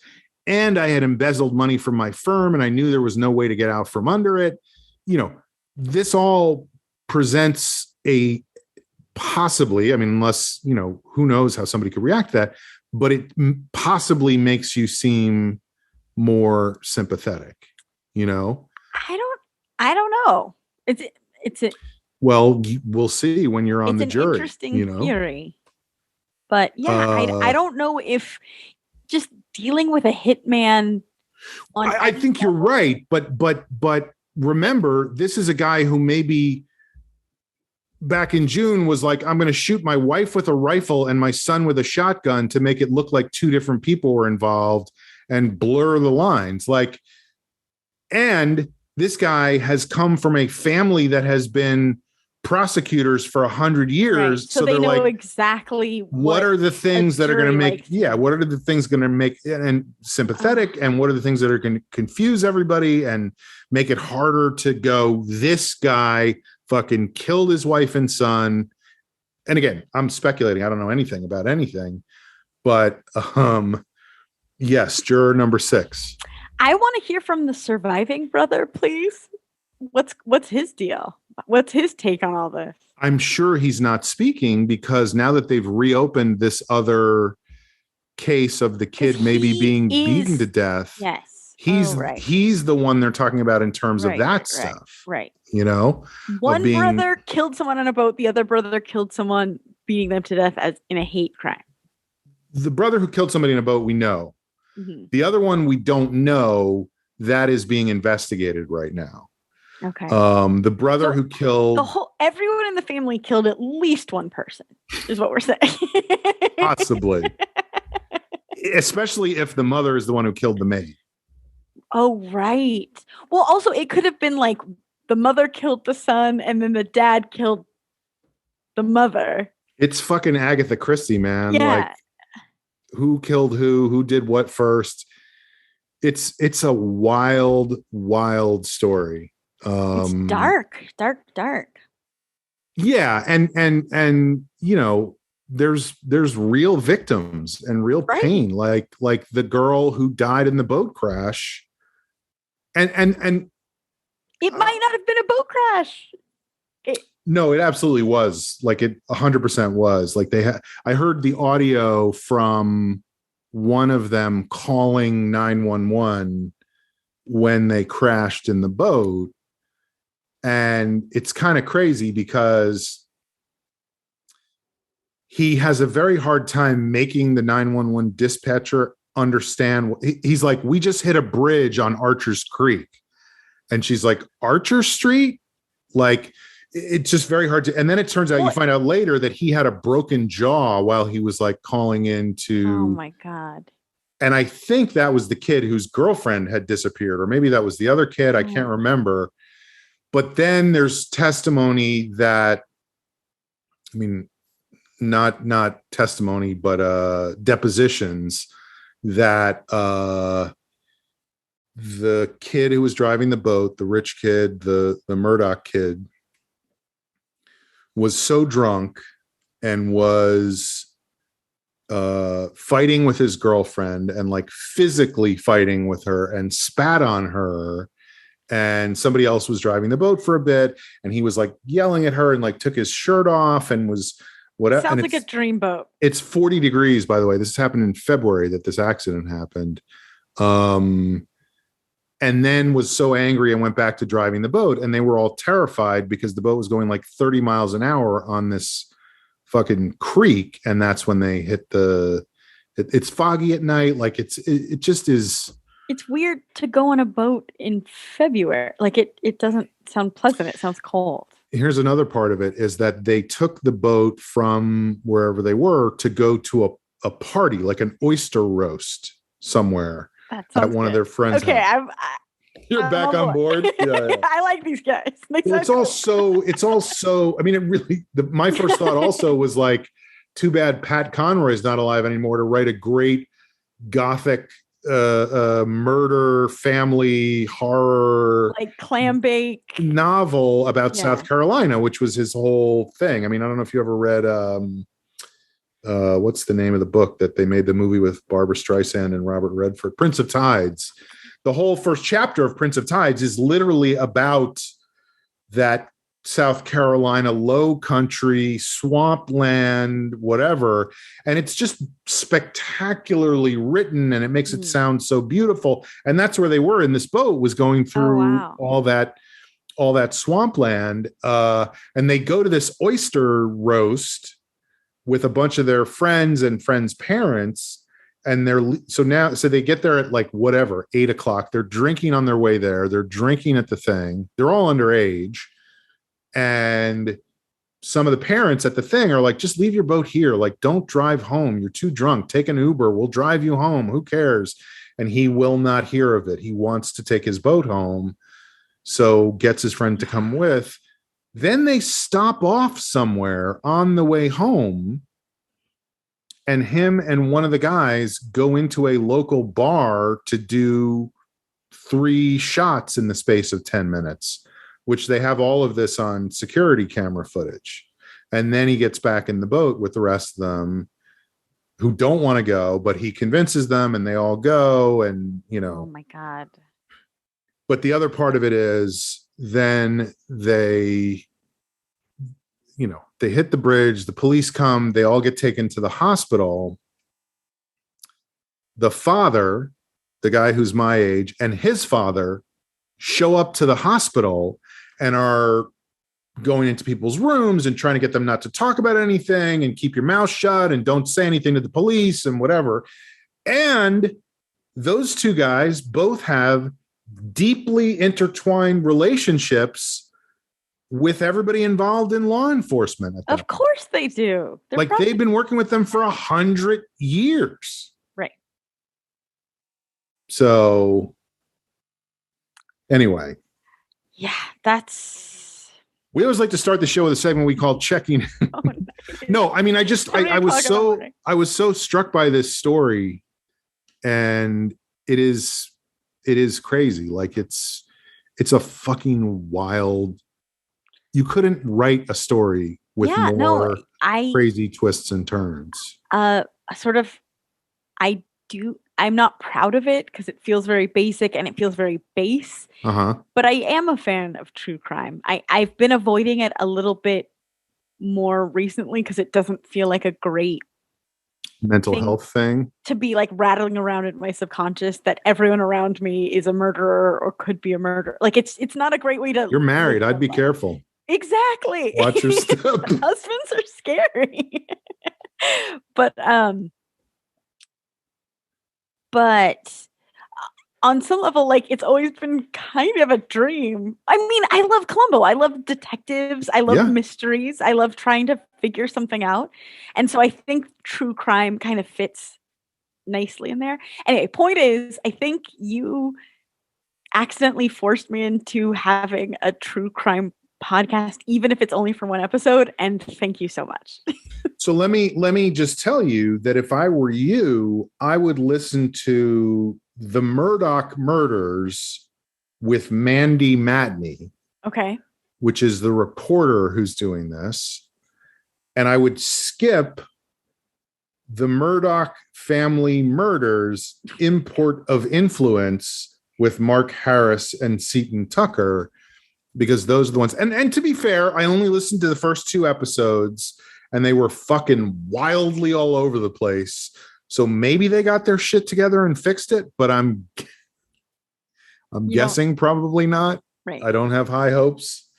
and I had embezzled money from my firm, and I knew there was no way to get out from under it. You know, this all presents a possibly, I mean, unless, you know, who knows how somebody could react to that, but it possibly makes you seem more sympathetic, you know? I don't know. Well, we'll see when you're on the jury. It's an interesting theory. But yeah, I don't know if just dealing with a hitman. I think you're right, but remember, this is a guy who maybe back in June was like, I'm going to shoot my wife with a rifle and my son with a shotgun to make it look like two different people were involved and blur the lines. Like, and this guy has come from a family that has been prosecutors for 100 years. Right. So they know like, exactly what are the things that are going to make, what are the things going to make and sympathetic, and what are the things that are going to confuse everybody and make it harder to go, this guy fucking killed his wife and son. And again, I'm speculating. I don't know anything about anything, but yes, juror number 6. I want to hear from the surviving brother, please. What's his deal? What's his take on all this? I'm sure he's not speaking because now that they've reopened this other case of the kid maybe being beaten to death. Yes. He's the one they're talking about in terms of that stuff. Right. You know, one brother killed someone on a boat. The other brother killed someone, beating them to death as in a hate crime. The brother who killed somebody in a boat, we know. Mm-hmm. The other one we don't know. That is being investigated right now. Okay. The brother who killed everyone in the family killed at least one person, is what we're saying. Possibly. Especially if the mother is the one who killed the maid. Oh, right. Well, also it could have been like the mother killed the son and then the dad killed the mother. It's fucking Agatha Christie, man. Yeah. Like, who killed who did what first. It's a wild story. It's dark. Yeah, and you know, there's real victims and real pain, like the girl who died in the boat crash, and it might not have been a boat crash. No, it absolutely was. Like, it 100% was. Like, I heard the audio from one of them calling 911 when they crashed in the boat. And it's kind of crazy because he has a very hard time making the 911 dispatcher understand. He's like, we just hit a bridge on Archer's Creek. And she's like, Archer Street? Like, it's just very hard to. And then it turns out you find out later that he had a broken jaw while he was like calling into. Oh my God. And I think that was the kid whose girlfriend had disappeared, or maybe that was the other kid. I can't remember. But then there's testimony that, I mean, not testimony, but depositions that the kid who was driving the boat, the rich kid, the Murdoch kid, was so drunk and was fighting with his girlfriend and like physically fighting with her and spat on her. And somebody else was driving the boat for a bit, and he was like yelling at her and like took his shirt off and was whatever. Sounds like a dream boat. It's 40 degrees, by the way. This happened in February that this accident happened. And then was so angry and went back to driving the boat, and they were all terrified because the boat was going like 30 miles an hour on this fucking creek. And that's when they hit it's foggy at night. Like it just is. It's weird to go on a boat in February. Like it doesn't sound pleasant. It sounds cold. Here's another part of it is that they took the boat from wherever they were to go to a party, like an oyster roast somewhere at one of their friends' Okay, house. You're back on board. Yeah. I like these guys. Well, it's also. I mean, it really. My first thought also was like, too bad Pat Conroy's not alive anymore to write a great gothic murder family horror like clam bake novel about South Carolina, which was his whole thing. I mean, I don't know if you ever read what's the name of the book that they made the movie with Barbara Streisand and Robert Redford, Prince of Tides. The whole first chapter of Prince of Tides is literally about that South Carolina low country, swampland, whatever. And it's just spectacularly written and it makes it sound so beautiful. And that's where they were in this boat, was going through all that swampland. And they go to this oyster roast with a bunch of their friends and friends' parents. And so they get there at like whatever, 8:00. They're drinking on their way there. They're drinking at the thing. They're all underage. And some of the parents at the thing are like, just leave your boat here. Like, don't drive home. You're too drunk. Take an Uber. We'll drive you home. Who cares? And he will not hear of it. He wants to take his boat home. So gets his friend to come with. Then they stop off somewhere on the way home. And him and one of the guys go into a local bar to do 3 shots in the space of 10 minutes. Which they have all of this on security camera footage. And then he gets back in the boat with the rest of them who don't want to go, but he convinces them and they all go. And, oh my God. But the other part of it is then they hit the bridge, the police come, they all get taken to the hospital. The father, the guy who's my age, and his father show up to the hospital and are going into people's rooms and trying to get them not to talk about anything and keep your mouth shut and don't say anything to the police and whatever. And those 2 guys both have deeply intertwined relationships with everybody involved in law enforcement. Of course they do. They've been working with them for 100 years. Right. So anyway. Yeah, we always like to start the show with a segment we call checking. No, I mean, I was so struck by this story, and it is crazy. Like it's a fucking wild. You couldn't write a story with more crazy twists and turns. I'm not proud of it because it feels very basic and it feels very base. But I am a fan of true crime. I've been avoiding it a little bit more recently because it doesn't feel like a great mental health thing to be like rattling around in my subconscious that everyone around me is a murderer or could be a murderer. Like it's not a great way to. You're married. I'd be careful. Exactly. Watch your step. Husbands are scary. But on some level, like it's always been kind of a dream. I mean, I love Columbo. I love detectives. I love mysteries. I love trying to figure something out. And so I think true crime kind of fits nicely in there. Anyway, point is, I think you accidentally forced me into having a true crime podcast, even if it's only for 1 episode. And thank you so much. So let me just tell you that if I were you, I would listen to the Murdoch Murders with Mandy Matney. Okay. Which is the reporter who's doing this. And I would skip the Murdoch Family Murders, Import of Influence with Mark Harris and Seton Tucker, because those are the ones. And to be fair, I only listened to the first 2 episodes and they were fucking wildly all over the place. So maybe they got their shit together and fixed it, but I'm guessing probably not. Right. I don't have high hopes.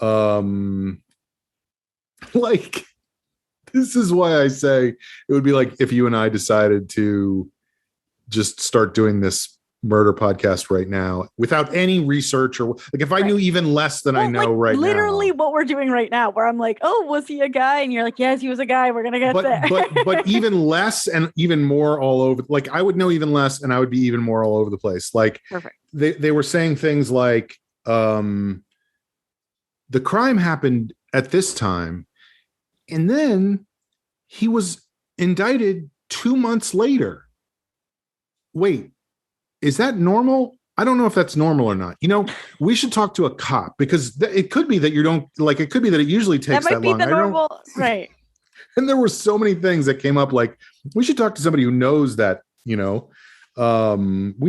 Like, this is why I say it would be like if you and I decided to just start doing this murder podcast right now without any research, or like if I knew even less than I know right now. Literally what we're doing right now, where I'm like, oh, was he a guy? And you're like, yes, he was a guy. We're gonna get there. but even less and even more all over. Like I would know even less and I would be even more all over the place. Like perfect. they were saying things like the crime happened at this time, and then he was indicted 2 months later. Wait, is that normal? I don't know if that's normal or not. We should talk to a cop, because it could be that you don't like. It could be that it usually takes that long. That might be the normal, right? And there were so many things that came up. Like, we should talk to somebody who knows that. We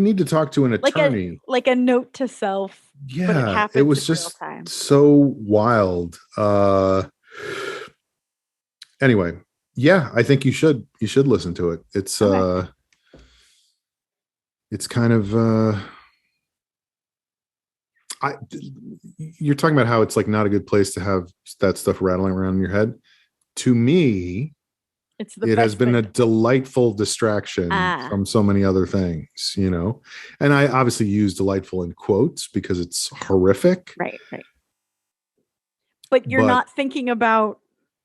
need to talk to an attorney. Like a note to self. Yeah, it was just so wild. Anyway, yeah, I think you should listen to it. It's okay. It's kind of you're talking about how it's like not a good place to have that stuff rattling around in your head. To me, it has been a delightful distraction from so many other things, and I obviously use delightful in quotes because it's horrific. Right. But you're not thinking about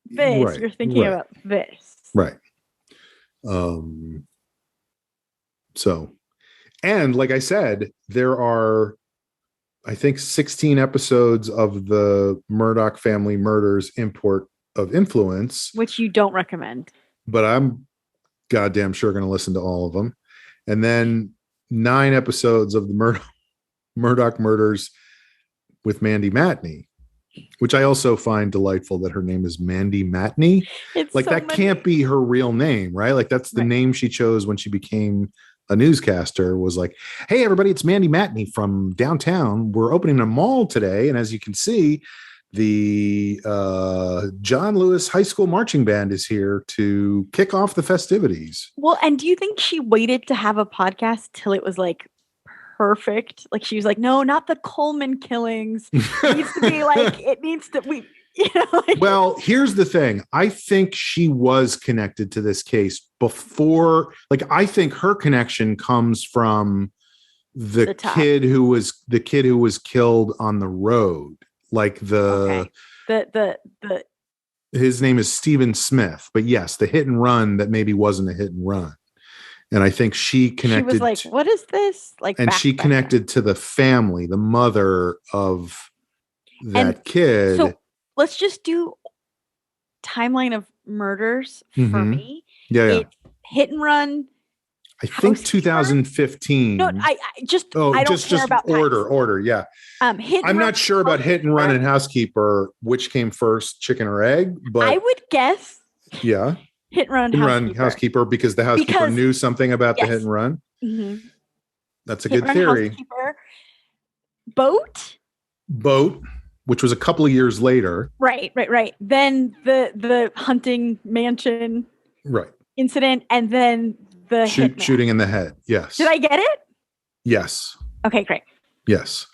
this. Right, you're thinking about this. Right. So, and like I said, there are, I think, 16 episodes of the Murdoch family murders import of influence, which you don't recommend. But I'm goddamn sure going to listen to all of them. And then 9 episodes of the Murdoch murders with Mandy Matney, which I also find delightful that her name is Mandy Matney. It's like, that can't be her real name, right? Like, that's the name she chose when she became a newscaster, was like, hey, everybody, it's Mandy Matney from downtown. We're opening a mall today. And as you can see, the John Lewis High School Marching Band is here to kick off the festivities. Well, and do you think she waited to have a podcast till it was like perfect? Like, she was like, no, not the Coleman killings. It needs to be like, it needs to be, Well, here's the thing. I think she was connected to this case before. Like, I think her connection comes from the kid who was killed on the road. Like his name is Stephen Smith, but yes, the hit and run that maybe wasn't a hit and run. And I think she connected. She was like, what is this? Like, and she connected to the family, the mother of that kid. So let's just do timeline of murders for me. Yeah. It's hit and run. I think 2015. No, I don't care about order. Yeah. I'm not sure about hit and run and housekeeper, which came first, chicken or egg, but I would guess. Yeah. Hit and run housekeeper, because the housekeeper knew something about the hit and run. Mm-hmm. That's a good theory. Boat, which was a couple of years later. Right. Then the hunting mansion incident, and then the shooting in the head. Yes. Did I get it? Yes. Okay, great. Yes.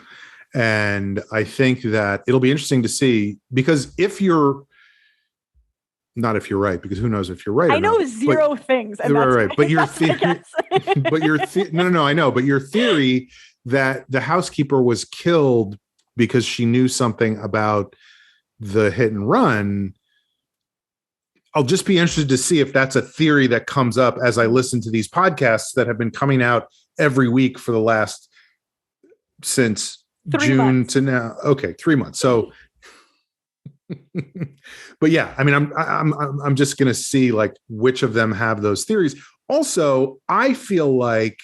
And I think that it'll be interesting to see, because if you're right, because who knows if you're right. I know zero things. And right. But your theory, I know. But your theory that the housekeeper was killed because she knew something about the hit and run, I'll just be interested to see if that's a theory that comes up as I listen to these podcasts that have been coming out every week for the last, since 3 June months. to now. Okay, 3 months. So, but yeah, I mean, I'm just going to see like which of them have those theories. Also, I feel like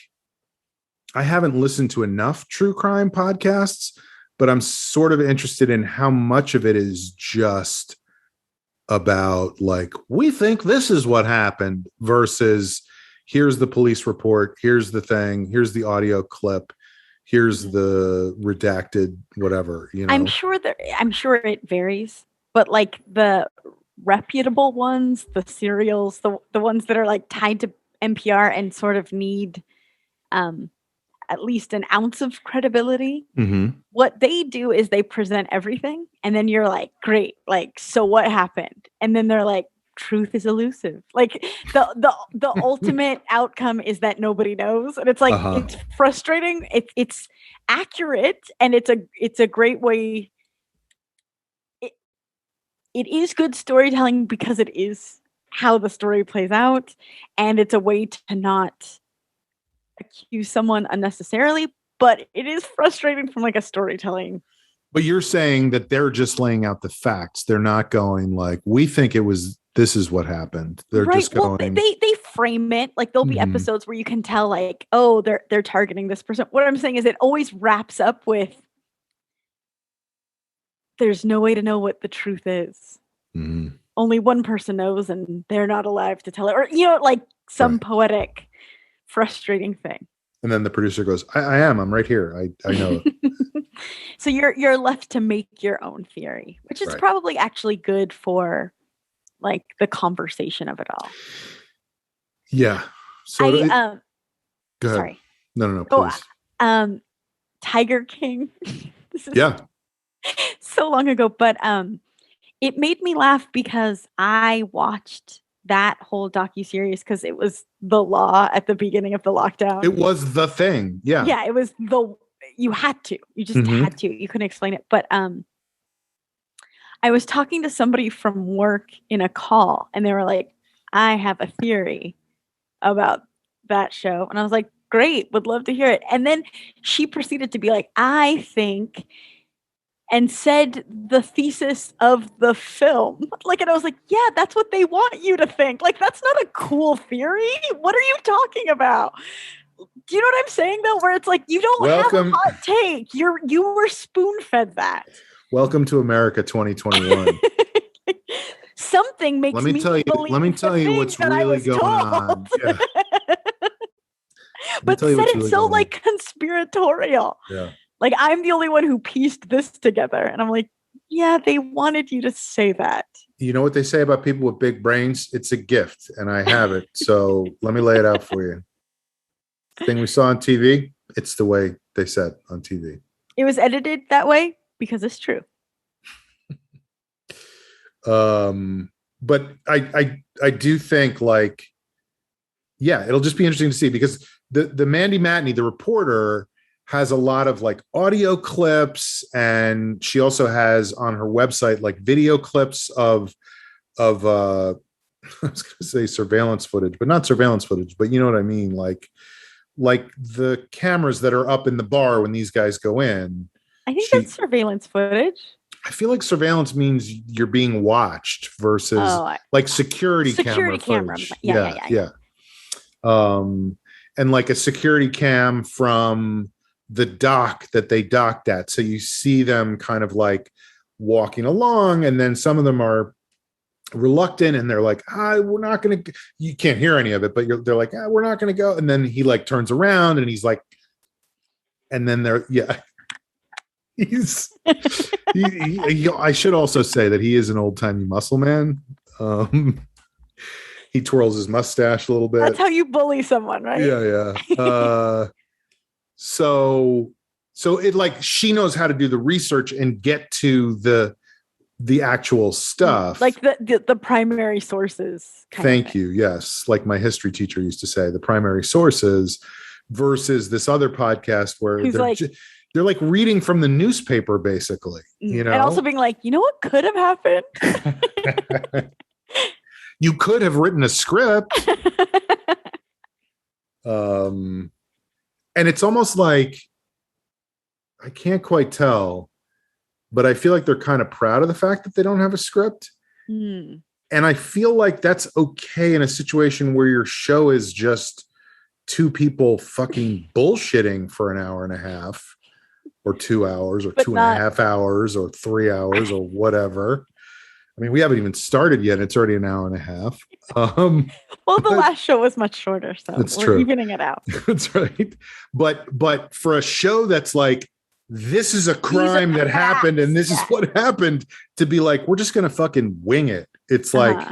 I haven't listened to enough true crime podcasts, but I'm sort of interested in how much of it is just about like, we think this is what happened, versus here's the police report, here's the thing, here's the audio clip, here's the redacted whatever, I'm sure it varies, but like the reputable ones, the serials, the ones that are like tied to NPR and sort of need at least an ounce of credibility. Mm-hmm. What they do is they present everything, and then you're like, great, like, so what happened? And then they're like, truth is elusive. Like the ultimate outcome is that nobody knows, and it's like it's frustrating. It's accurate, and it's a great way. It is good storytelling because it is how the story plays out, and it's a way to not accuse someone unnecessarily, but it is frustrating from like a storytelling. But you're saying that they're just laying out the facts. They're not going like, we think this is what happened. They're just going. Well, they frame it like there'll be episodes where you can tell like, oh, they're targeting this person. What I'm saying is it always wraps up with there's no way to know what the truth is. Mm-hmm. Only one person knows and they're not alive to tell it. Or, like some poetic, frustrating thing. And then the producer goes, I'm right here. I know. So you're left to make your own theory, which is probably actually good for like the conversation of it all. Yeah. So go ahead. Sorry. No, please. Tiger King. This is so long ago, but it made me laugh because I watched that whole docuseries because it was the law at the beginning of the lockdown. It was the thing. Yeah. Yeah, it was you had to. You just had to. You couldn't explain it. But I was talking to somebody from work in a call and they were like, I have a theory about that show. And I was like, great, would love to hear it. And then she proceeded to be like, I think, and said the thesis of the film. Like, and I was like, yeah, that's what they want you to think. Like, that's not a cool theory. What are you talking about? Do you know what I'm saying though? Where it's like, you don't have a hot take. You were spoon-fed that. Welcome to America 2021. Something makes me tell you what's really going on. Yeah. But said it really so like conspiratorial. Yeah. Like I'm the only one who pieced this together. And I'm like, yeah, they wanted you to say that. You know what they say about people with big brains? It's a gift, and I have it. So let me lay it out for you. The thing we saw on TV, it's the way they said on TV. It was edited that way because it's true. But I do think like, yeah, it'll just be interesting to see because the Mandy Matney, the reporter, has a lot of like audio clips, and she also has on her website like video clips of I was going to say surveillance footage, but not surveillance footage, but you know what I mean, like the cameras that are up in the bar when these guys go in. I think that's surveillance footage. I feel like surveillance means you're being watched versus like security camera. Yeah. And like a security cam from the dock that they docked at. So you see them kind of like walking along, and then some of them are reluctant and they're like, we're not going to, you can't hear any of it, but they're like, we're not going to go. And then he like turns around and he's like, and then I should also say that he is an old timey muscle man. He twirls his mustache a little bit. That's how you bully someone, right? Yeah. So it like she knows how to do the research and get to the actual stuff, like the primary sources. Thank you. Yes, like my history teacher used to say, the primary sources versus this other podcast where they're like reading from the newspaper, basically. You know, and also being like, you know what could have happened. You could have written a script. And it's almost like, I can't quite tell, but I feel like they're kind of proud of the fact that they don't have a script. And I feel like that's okay in a situation where your show is just two people fucking bullshitting for an hour and a half or 2 hours or 2.5 hours or 3 hours or whatever. I mean, we haven't even started yet. It's already an hour and a half. Well, the last show was much shorter, so we're evening it out. That's right. But for a show that's like, this is a crime that happened and this is what happened, to be like, we're just going to fucking wing it. It's like,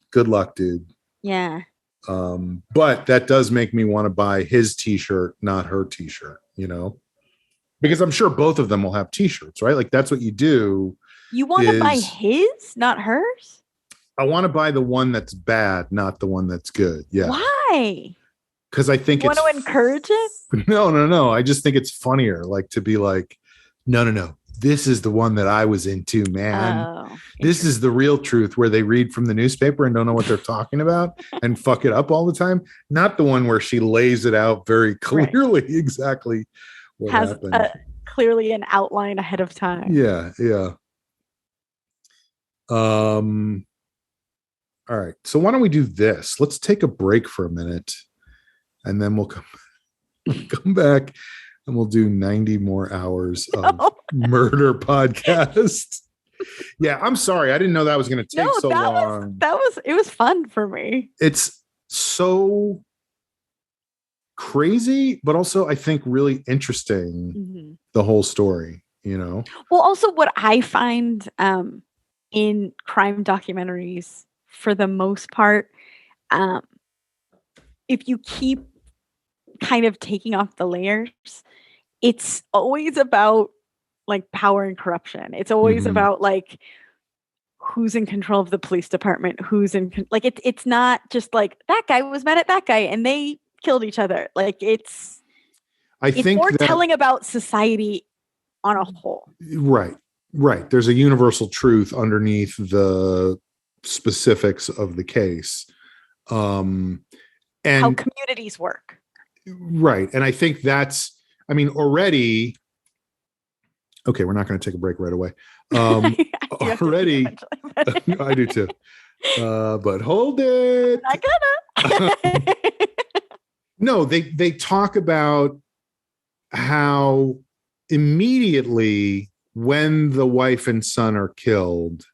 good luck, dude. Yeah. But that does make me want to buy his t-shirt, not her t-shirt, you know, because I'm sure both of them will have t-shirts, right? Like that's what you do. You want to buy his, not hers? I want to buy the one that's bad, not the one that's good. Yeah. Why? Because I think you want to encourage it? No. I just think it's funnier, like to be like, no. this is the one that I was into, man. Oh, this is the real truth, where they read from the newspaper and don't know what they're talking about and fuck it up all the time. Not the one where she lays it out very clearly, right. Exactly what happened. Has clearly an outline ahead of time. Yeah. All right. So why don't we do this? Let's take a break for a minute, and then we'll come back. And we'll do 90 more hours of murder podcast. Yeah, I'm sorry. I didn't know that was going to take so long. It was fun for me. It's so crazy, but also I think really interesting, the whole story, you know? Well, also what I find in crime documentaries, for the most part, if you keep kind of taking off the layers, it's always about like power and corruption. It's always about like who's in control of the police department, it's not just like that guy was mad at that guy and they killed each other. Like it's more telling about society on a whole. Right. There's a universal truth underneath the specifics of the case. And how communities work. Right. And I think already, okay, we're not going to take a break right away. Already, I do too. But hold it. Not gonna. No, they talk about how immediately when the wife and son are killed,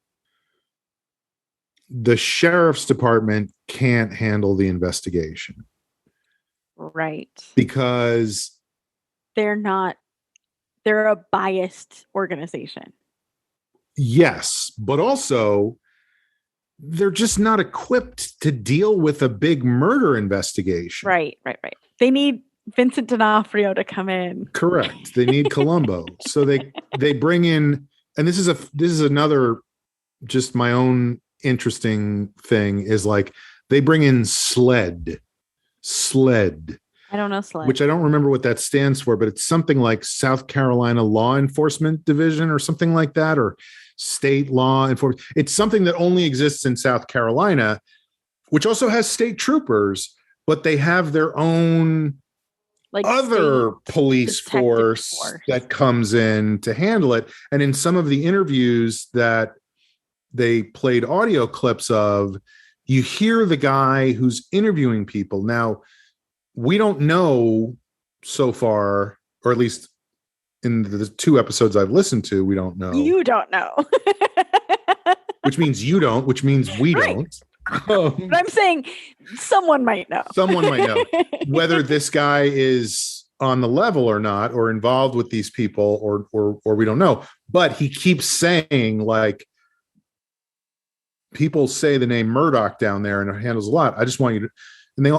the sheriff's department can't handle the investigation. Right. Because they're a biased organization. Yes, but also they're just not equipped to deal with a big murder investigation. Right. They need Vincent D'Onofrio to come in. Correct. They need Columbo. So they bring in, and this is another, just my own interesting thing, is like they bring in SLED. I don't know SLED. Which I don't remember what that stands for, but it's something like South Carolina Law Enforcement Division or something like that, or state law enforcement. It's something that only exists in South Carolina, which also has state troopers, but they have their own like other police force that comes in to handle it. And in some of the interviews that they played audio clips of, you hear the guy who's interviewing people. Now, we don't know so far, or at least in the 2 episodes I've listened to, we don't know. You don't know. Which means you don't, which means we don't. But I'm saying someone might know. Someone might know whether this guy is on the level or not, or involved with these people, or we don't know. But he keeps saying, like, people say the name Murdoch down there and it handles a lot. I just want you to, and they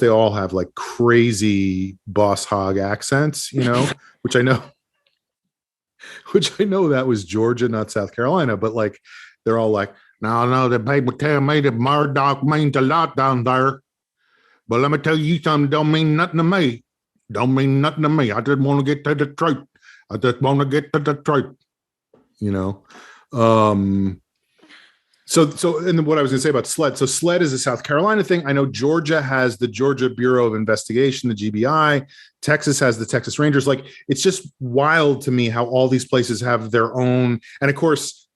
all have like crazy boss hog accents, you know, which I know that was Georgia, not South Carolina, but like, they're all like, no, the people tell me that Murdoch means a lot down there. But let me tell you something, don't mean nothing to me. I just want to get to the truth. You know? So, and then what I was going to say about SLED. So SLED is a South Carolina thing. I know Georgia has the Georgia Bureau of Investigation, the GBI. Texas has the Texas Rangers. Like, it's just wild to me how all these places have their own. And of course,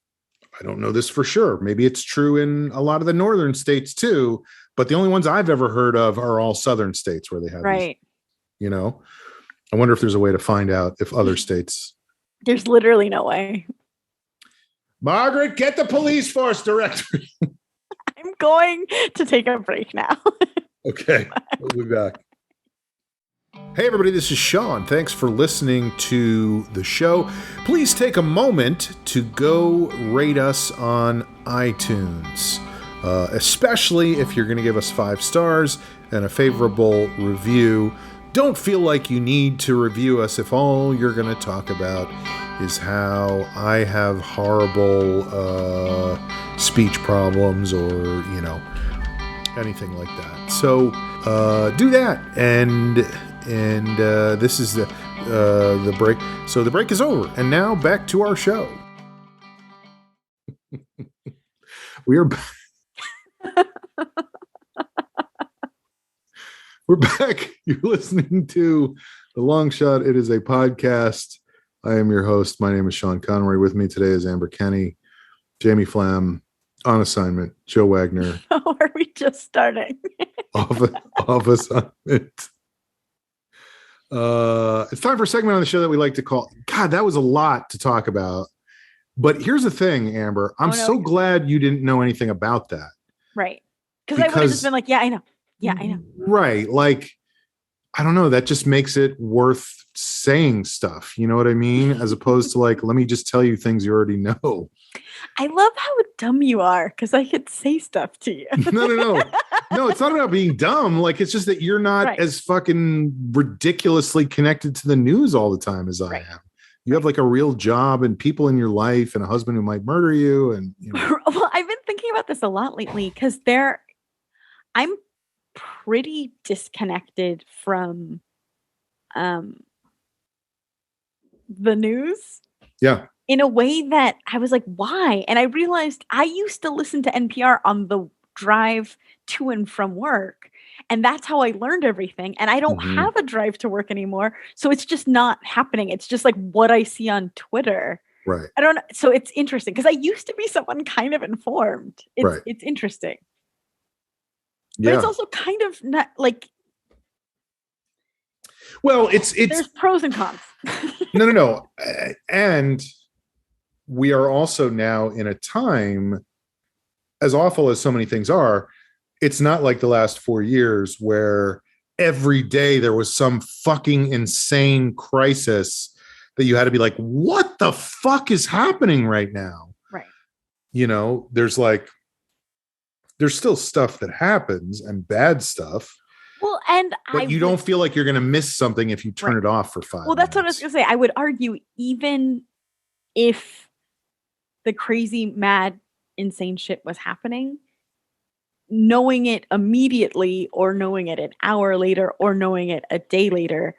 I don't know this for sure. Maybe it's true in a lot of the northern states too. But the only ones I've ever heard of are all southern states where they have right. These, you know, I wonder if there's a way to find out if other states. There's literally no way. Margaret, get the police force directory. I'm going to take a break now. Okay, we'll be back. Hey everybody, this is Sean. Thanks for listening to the show. Please take a moment to go rate us on iTunes, especially if you're going to give us 5 stars and a favorable review. Don't feel like you need to review us if all you're going to talk about is how I have horrible speech problems, or, you know, anything like that. So do that. And this is the break. So the break is over, and now back to our show. We are back. We're back. You're listening to The Long Shot. It is a podcast. I am your host. My name is Sean Conroy. With me today is Amber Kenny, Jamie Flam, on assignment, Joe Wagner. Oh, are we just starting? off assignment. It's time for a segment on the show that we like to call. God, that was a lot to talk about. But here's the thing, Amber. I'm so glad you didn't know anything about that. Right. Because I would have just been like, yeah, I know. Yeah, I know. Right. Like, I don't know. That just makes it worth saying stuff. You know what I mean? As opposed to like, let me just tell you things you already know. I love how dumb you are because I could say stuff to you. No. No, it's not about being dumb. Like, it's just that you're not as fucking ridiculously connected to the news all the time as I am. You have like a real job and people in your life and a husband who might murder you. And you know. Well, I've been thinking about this a lot lately because I'm pretty disconnected from the news. Yeah. In a way that I was like, why? And I realized I used to listen to NPR on the drive to and from work. And that's how I learned everything. And I don't have a drive to work anymore. So it's just not happening. It's just like what I see on Twitter. Right. I don't know. So it's interesting because I used to be someone kind of informed. It's interesting. Yeah. But it's also kind of not like. Well, it's there's pros and cons. No. And we are also now in a time, as awful as so many things are, it's not like the last 4 years where every day there was some fucking insane crisis that you had to be like, what the fuck is happening right now? Right. You know, there's still stuff that happens and bad stuff. Well, but you don't feel like you're going to miss something if you turn it off for 5 minutes. Well, that's what I was going to say. I would argue even if the crazy, mad, insane shit was happening, knowing it immediately or knowing it an hour later or knowing it a day later,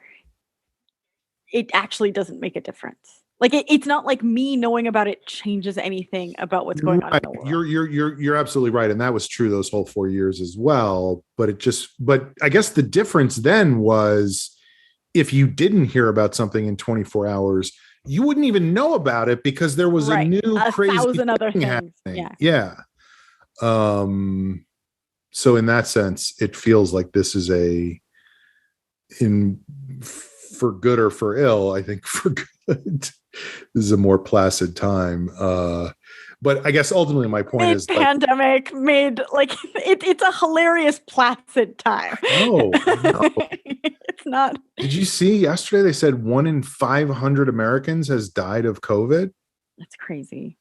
it actually doesn't make a difference. Like it's not like me knowing about it changes anything about what's going on in the world. You're absolutely right, and that was true those whole 4 years as well. But I guess the difference then was if you didn't hear about something in 24 hours, you wouldn't even know about it because there was a new crazy 1,000 other things happening. Yeah. So in that sense, it feels like this is for good or for ill, I think for good, this is a more placid time. But I guess ultimately my point is pandemic it's a hilarious placid time. No. It's not. Did you see yesterday they said 1 in 500 Americans has died of COVID? That's crazy.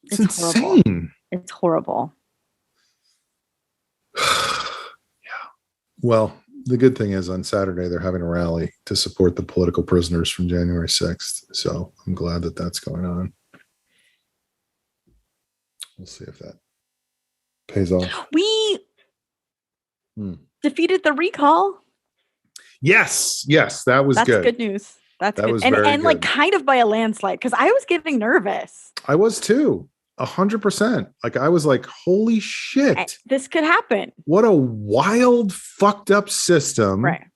It's insane. Horrible. It's horrible. Yeah. Well, the good thing is on Saturday they're having a rally to support the political prisoners from January 6th. So I'm glad that that's going on. We'll see if that pays off. We defeated the recall. Yes, that was good. That's good news. That's good. Was very and like good. kind of by a landslide because I was getting nervous. I was too. 100%. Like I was like, holy shit. This could happen. What a wild, fucked up system. Right.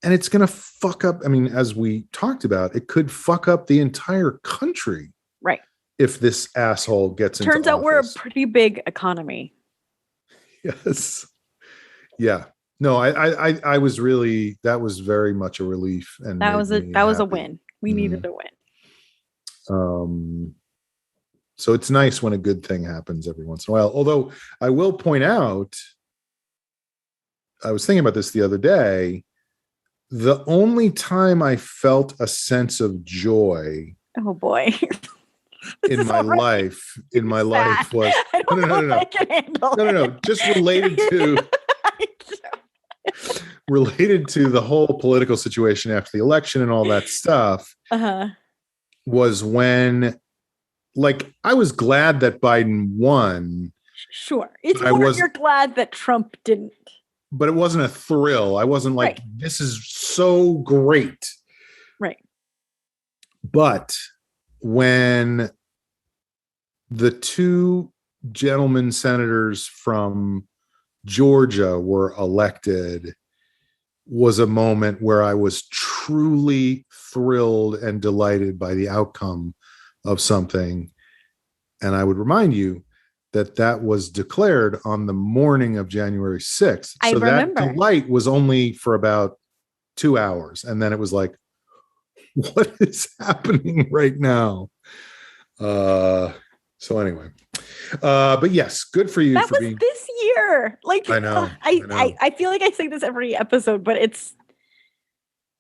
And it's going to fuck up. I mean, as we talked about, it could fuck up the entire country. Right. If this asshole gets into Turns out office. we're a pretty big economy. Yes. Yeah. No, I was really, that was very much a relief. And that was a win. We needed a win. So it's nice when a good thing happens every once in a while. Although I will point out, I was thinking about this the other day. The only time I felt a sense of joy. Oh boy. in my life was no. Just related to the whole political situation after the election and all that stuff. Was when, like, I was glad that Biden won. Sure, it's more you're glad that Trump didn't. but it wasn't a thrill. I wasn't like, Right. this is so great. Right. But when the two gentlemen senators from Georgia were elected was a moment where I was truly thrilled and delighted by the outcome of something. And I would remind you that that was declared on the morning of January 6th. I So that remember. delight was only for about 2 hours. And then it was like, what is happening right now? So anyway, but yes, good for you That for was being. this year. Like, I know. I feel like I say this every episode, but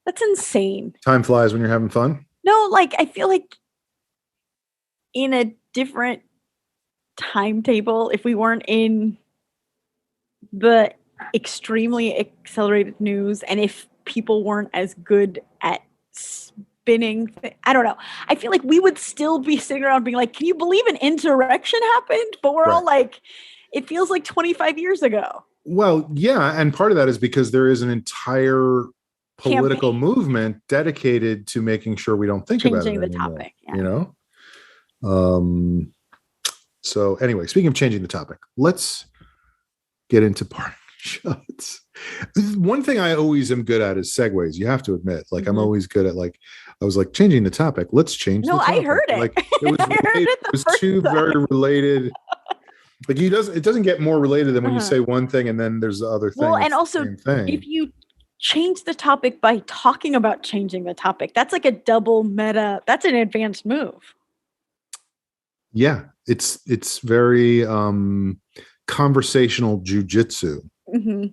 that's insane. Time flies when you're having fun. No, like I feel like in a different timetable, if we weren't in the extremely accelerated news, and if people weren't as good at spinning, I don't know. I feel like we would still be sitting around being like, "Can you believe an insurrection happened?" But we're all like, "It feels like 25 years ago." Well, yeah, and part of that is because there is an entire political movement dedicated to making sure we don't think about it anymore. Changing the topic, yeah. You know. So anyway, speaking of changing the topic, let's get into parting shots. One thing I always am good at is segues. You have to admit, like I'm always good at like, I was like changing the topic. Let's change. No, the topic. I heard it. Like it was, it was two very related. Like it doesn't get more related than when you say one thing and then there's the other thing. Well, and also if you change the topic by talking about changing the topic, that's like a double meta. That's an advanced move. Yeah, it's very conversational jujitsu. Mm-hmm.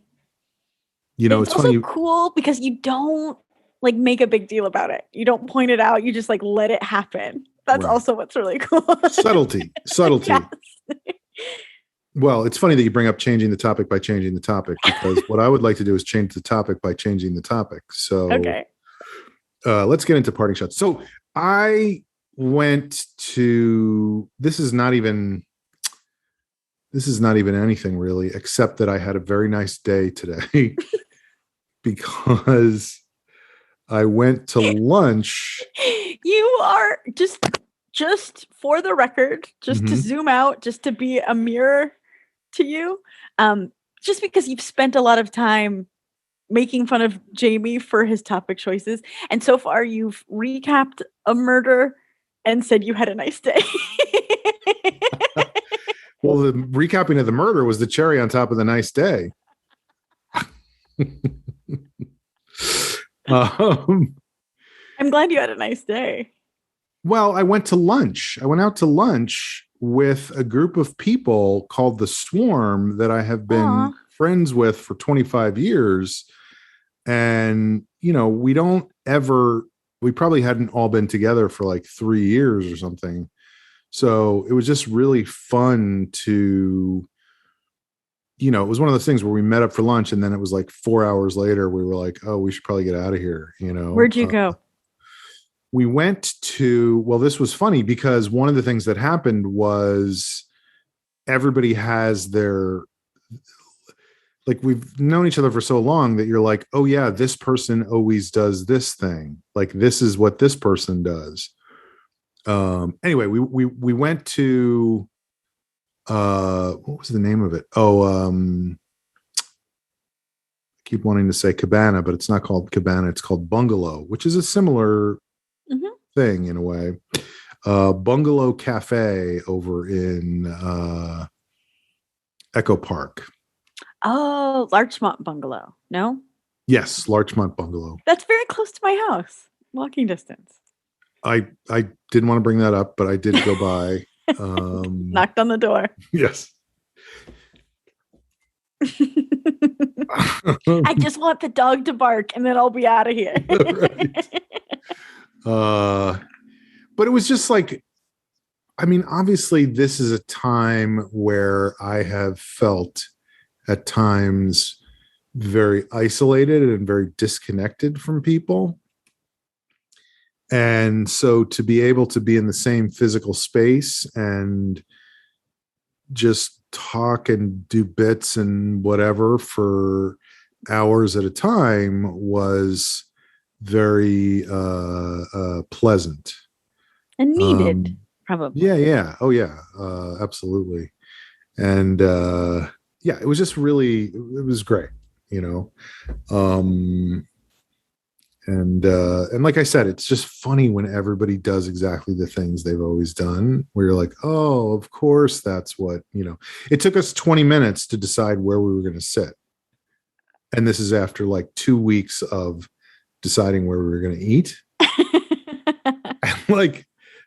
You know, it's funny. Also cool because you don't like make a big deal about it. You don't point it out. You just like let it happen. That's also what's really cool. Subtlety. Yes. Well, it's funny that you bring up changing the topic by changing the topic, because what I would like to do is change the topic by changing the topic. So let's get into parting shots. So I went to, this is not even anything really, except that I had a very nice day today because I went to lunch. You are just for the record, just to zoom out, just to be a mirror to you, just because you've spent a lot of time making fun of Jamie for his topic choices, and so far you've recapped a murder and said you had a nice day. Well, the recapping of the murder was the cherry on top of the nice day. I'm glad you had a nice day. Well, I went to lunch. I went out to lunch with a group of people called the Swarm that I have been friends with for 25 years. And, you know, we probably hadn't all been together for like 3 years or something. So it was just really fun to, you know, it was one of those things where we met up for lunch and then it was like 4 hours later, we were like, oh, we should probably get out of here. You know, where'd you go? We went to, well, this was funny because one of the things that happened was everybody has their, like, we've known each other for so long that you're like, oh yeah, this person always does this thing. Like, this is what this person does. Anyway, we went to, what was the name of it? I keep wanting to say Cabana, but it's not called Cabana. It's called Bungalow, which is a similar thing in a way. Bungalow Cafe over in Echo Park. Oh, Larchmont Bungalow. No? Yes, Larchmont Bungalow. That's very close to my house. Walking distance. I didn't want to bring that up, but I did go by. Knocked on the door. Yes. I just want the dog to bark and then I'll be out of here. But it was just like, I mean, obviously this is a time where I have felt at times very isolated and very disconnected from people. And so to be able to be in the same physical space and just talk and do bits and whatever for hours at a time was very pleasant and needed, probably. yeah oh yeah absolutely. And yeah, it was just really, it was great, you know. And like I said, it's just funny when everybody does exactly the things they've always done, where you're like, oh, of course, that's what, you know. It took us 20 minutes to decide where we were going to sit. And this is after like 2 weeks of deciding where we were going to eat. And like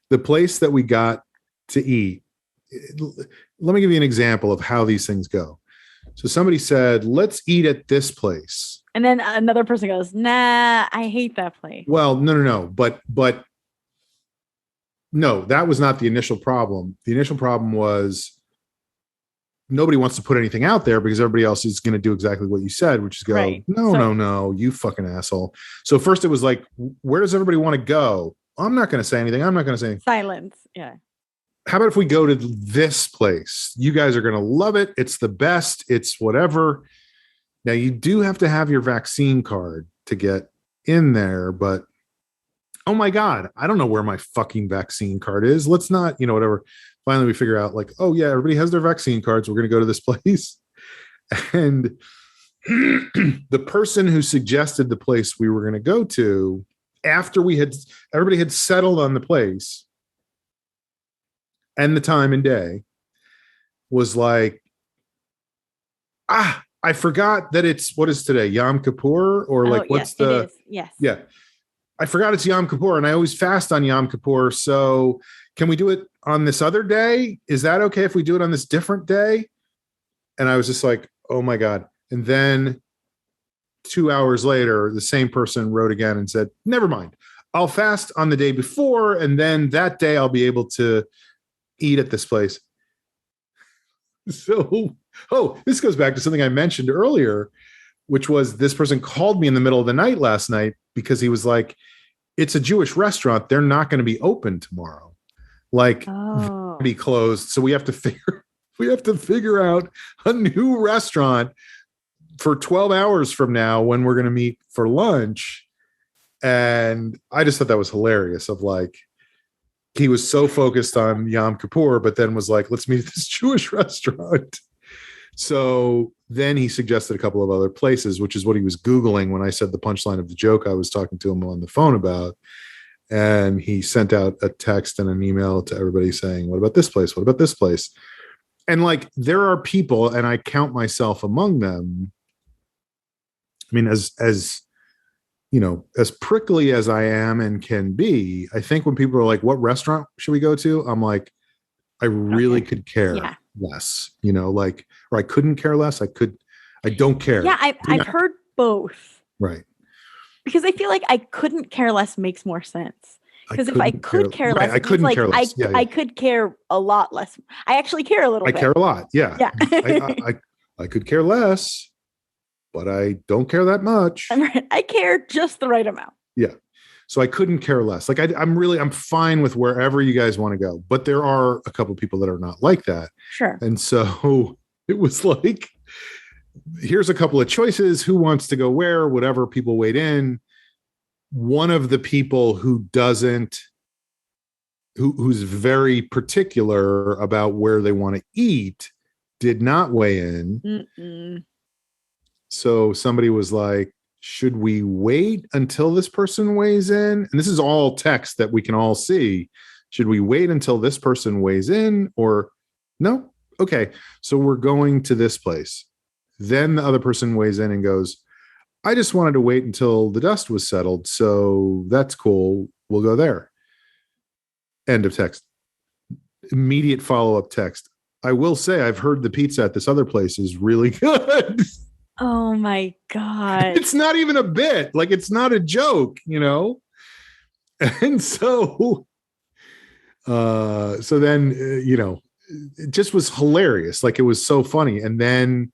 the place that we got to eat, let me give you an example of how these things go. So somebody said, let's eat at this place. And then another person goes, nah, I hate that place. Well, no. But no, that was not the initial problem. The initial problem was nobody wants to put anything out there because everybody else is going to do exactly what you said, which is go, right. No, you fucking asshole. So first it was like, where does everybody want to go? I'm not going to say anything. I'm not going to say anything. Silence. Yeah. How about if we go to this place? You guys are going to love it. It's the best. It's whatever. Now, you do have to have your vaccine card to get in there, but oh my God, I don't know where my fucking vaccine card is. Let's not, whatever. Finally, we figure out like, oh yeah, everybody has their vaccine cards. We're going to go to this place. And the person who suggested the place we were going to go to, after everybody had settled on the place and the time and day, was like, I forgot that it's, what is today? Yom Kippur? Or like, what's the... It is. Yes. Yeah. I forgot it's Yom Kippur and I always fast on Yom Kippur. So can we do it on this other day? Is that okay if we do it on this different day? And I was just like, oh my God. And then 2 hours later, the same person wrote again and said, never mind. I'll fast on the day before. And then that day I'll be able to eat at this place. So, this goes back to something I mentioned earlier, which was this person called me in the middle of the night last night because he was like, it's a Jewish restaurant. They're not going to be open tomorrow. Like, be closed. So we have to figure out a new restaurant for 12 hours from now when we're going to meet for lunch. And I just thought that was hilarious of like, he was so focused on Yom Kippur, but then was like, let's meet at this Jewish restaurant. So then he suggested a couple of other places, which is what he was Googling when I said the punchline of the joke I was talking to him on the phone about. And he sent out a text and an email to everybody saying, what about this place? What about this place? And like, there are people, and I count myself among them. I mean, as prickly as I am and can be, I think when people are like, what restaurant should we go to? I'm like, I really could care less, or I couldn't care less. I don't care. Yeah. I've heard both. Right. Because I feel like I couldn't care less makes more sense. Because if I could care less, I couldn't care less. I could care a lot less. I actually care a little bit. I care a lot. Yeah. Yeah. I could care less, but I don't care that much. I care just the right amount. Yeah. So I couldn't care less. Like I'm fine with wherever you guys want to go, but there are a couple of people that are not like that. Sure. And so it was like, here's a couple of choices. Who wants to go where? Whatever. People weighed in. One of the people who's very particular about where they want to eat did not weigh in. Mm-mm. So somebody was like, should we wait until this person weighs in? And this is all text that we can all see. Should we wait until this person weighs in or no? Okay. So we're going to this place. Then the other person weighs in and goes, I just wanted to wait until the dust was settled. So that's cool. We'll go there. End of text. Immediate follow-up text. I will say I've heard the pizza at this other place is really good. Oh my God. It's not even a bit. Like, it's not a joke, And so then, it just was hilarious. Like, it was so funny. And then,